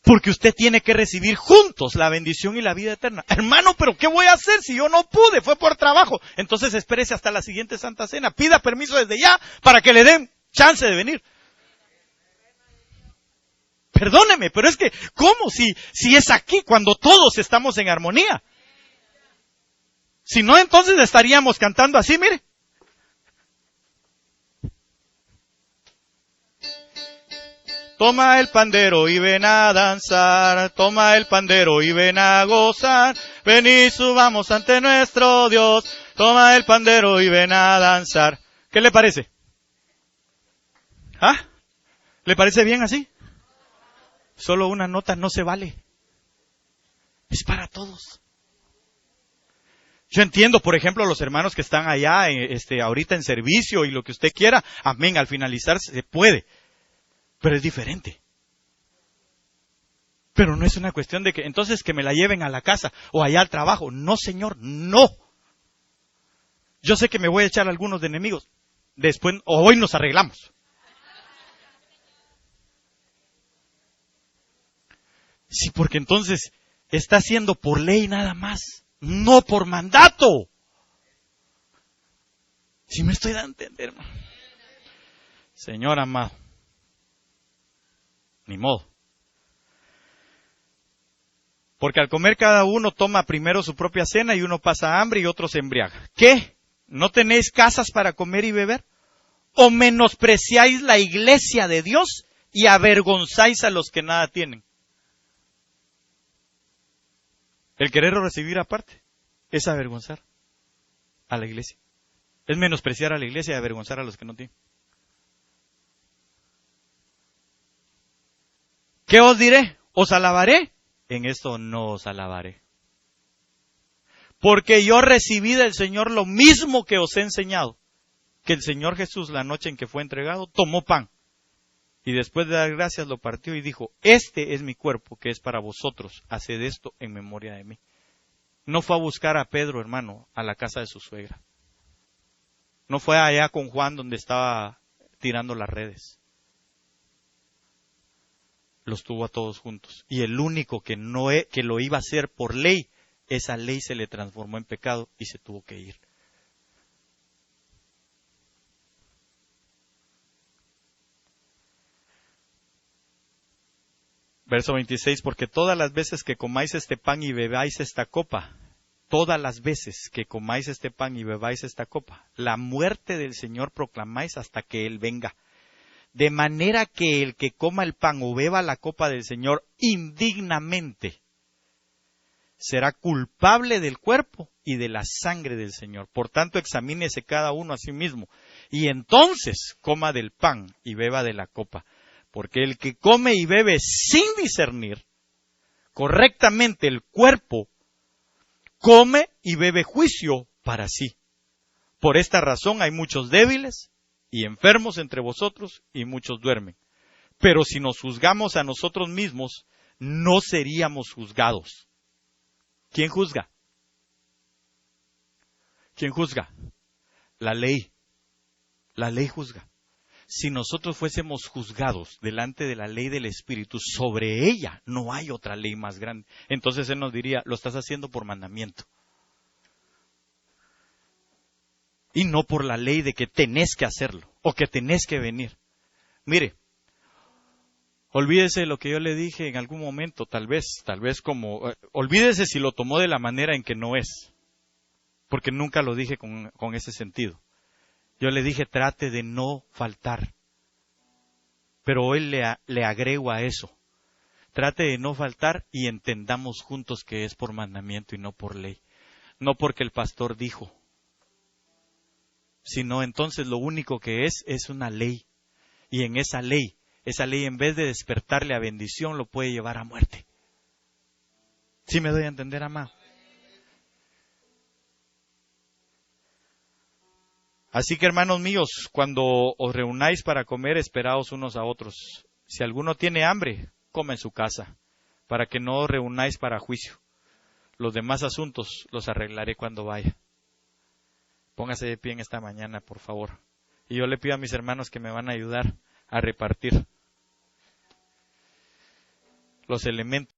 Porque usted tiene que recibir juntos la bendición y la vida eterna. Hermano, pero ¿qué voy a hacer si yo no pude? Fue por trabajo. Entonces espérese hasta la siguiente Santa Cena. Pida permiso desde ya para que le den chance de venir. Perdóneme, pero es que, ¿cómo? Si es aquí cuando todos estamos en armonía. Si no, entonces estaríamos cantando así, mire. Toma el pandero y ven a danzar, toma el pandero y ven a gozar, ven y subamos ante nuestro Dios, toma el pandero y ven a danzar. ¿Qué le parece? ¿Le parece bien así? Solo una nota no se vale. Es para todos. Yo entiendo, por ejemplo, los hermanos que están allá, ahorita en servicio y lo que usted quiera. Amén, al finalizar se puede. Pero es diferente. Pero no es una cuestión de que, entonces que me la lleven a la casa o allá al trabajo. No, Señor, no. Yo sé que me voy a echar algunos de enemigos. Después, o hoy nos arreglamos. Sí, porque entonces está haciendo por ley nada más, no por mandato. Si me estoy dando a entender, hermano. Señor amado, ni modo. Porque al comer cada uno toma primero su propia cena y uno pasa hambre y otro se embriaga. ¿Qué? ¿No tenéis casas para comer y beber? ¿O menospreciáis la iglesia de Dios y avergonzáis a los que nada tienen? El querer recibir aparte es avergonzar a la iglesia. Es menospreciar a la iglesia y avergonzar a los que no tienen. ¿Qué os diré? ¿Os alabaré? En esto no os alabaré. Porque yo recibí del Señor lo mismo que os he enseñado. Que el Señor Jesús, la noche en que fue entregado, tomó pan. Y después de dar gracias lo partió y dijo, este es mi cuerpo que es para vosotros, haced esto en memoria de mí. No fue a buscar a Pedro, hermano, a la casa de su suegra. No fue allá con Juan donde estaba tirando las redes. Los tuvo a todos juntos. Y el único que lo iba a hacer por ley, esa ley se le transformó en pecado y se tuvo que ir. Verso 26, porque todas las veces que comáis este pan y bebáis esta copa, todas las veces que comáis este pan y bebáis esta copa, la muerte del Señor proclamáis hasta que Él venga. De manera que el que coma el pan o beba la copa del Señor indignamente, será culpable del cuerpo y de la sangre del Señor. Por tanto, examínese cada uno a sí mismo, y entonces coma del pan y beba de la copa. Porque el que come y bebe sin discernir correctamente el cuerpo, come y bebe juicio para sí. Por esta razón hay muchos débiles y enfermos entre vosotros y muchos duermen. Pero si nos juzgamos a nosotros mismos, no seríamos juzgados. ¿Quién juzga? ¿Quién juzga? La ley. La ley juzga. si nosotros fuésemos juzgados delante de la ley del Espíritu, sobre ella no hay otra ley más grande. Entonces Él nos diría, lo estás haciendo por mandamiento. Y no por la ley de que tenés que hacerlo, o que tenés que venir. Mire, olvídese de lo que yo le dije en algún momento, tal vez olvídese si lo tomó de la manera en que no es, porque nunca lo dije con ese sentido. Yo le dije, trate de no faltar. Pero hoy le agrego a eso. Trate de no faltar y entendamos juntos que es por mandamiento y no por ley. No porque el pastor dijo. Sino entonces lo único que es una ley. Y en esa ley en vez de despertarle a bendición, lo puede llevar a muerte. ¿Sí me doy a entender, amado? Así que, hermanos míos, cuando os reunáis para comer, esperaos unos a otros. Si alguno tiene hambre, come en su casa, para que no os reunáis para juicio. Los demás asuntos los arreglaré cuando vaya. Póngase de pie en esta mañana, por favor. Y yo le pido a mis hermanos que me van a ayudar a repartir los elementos.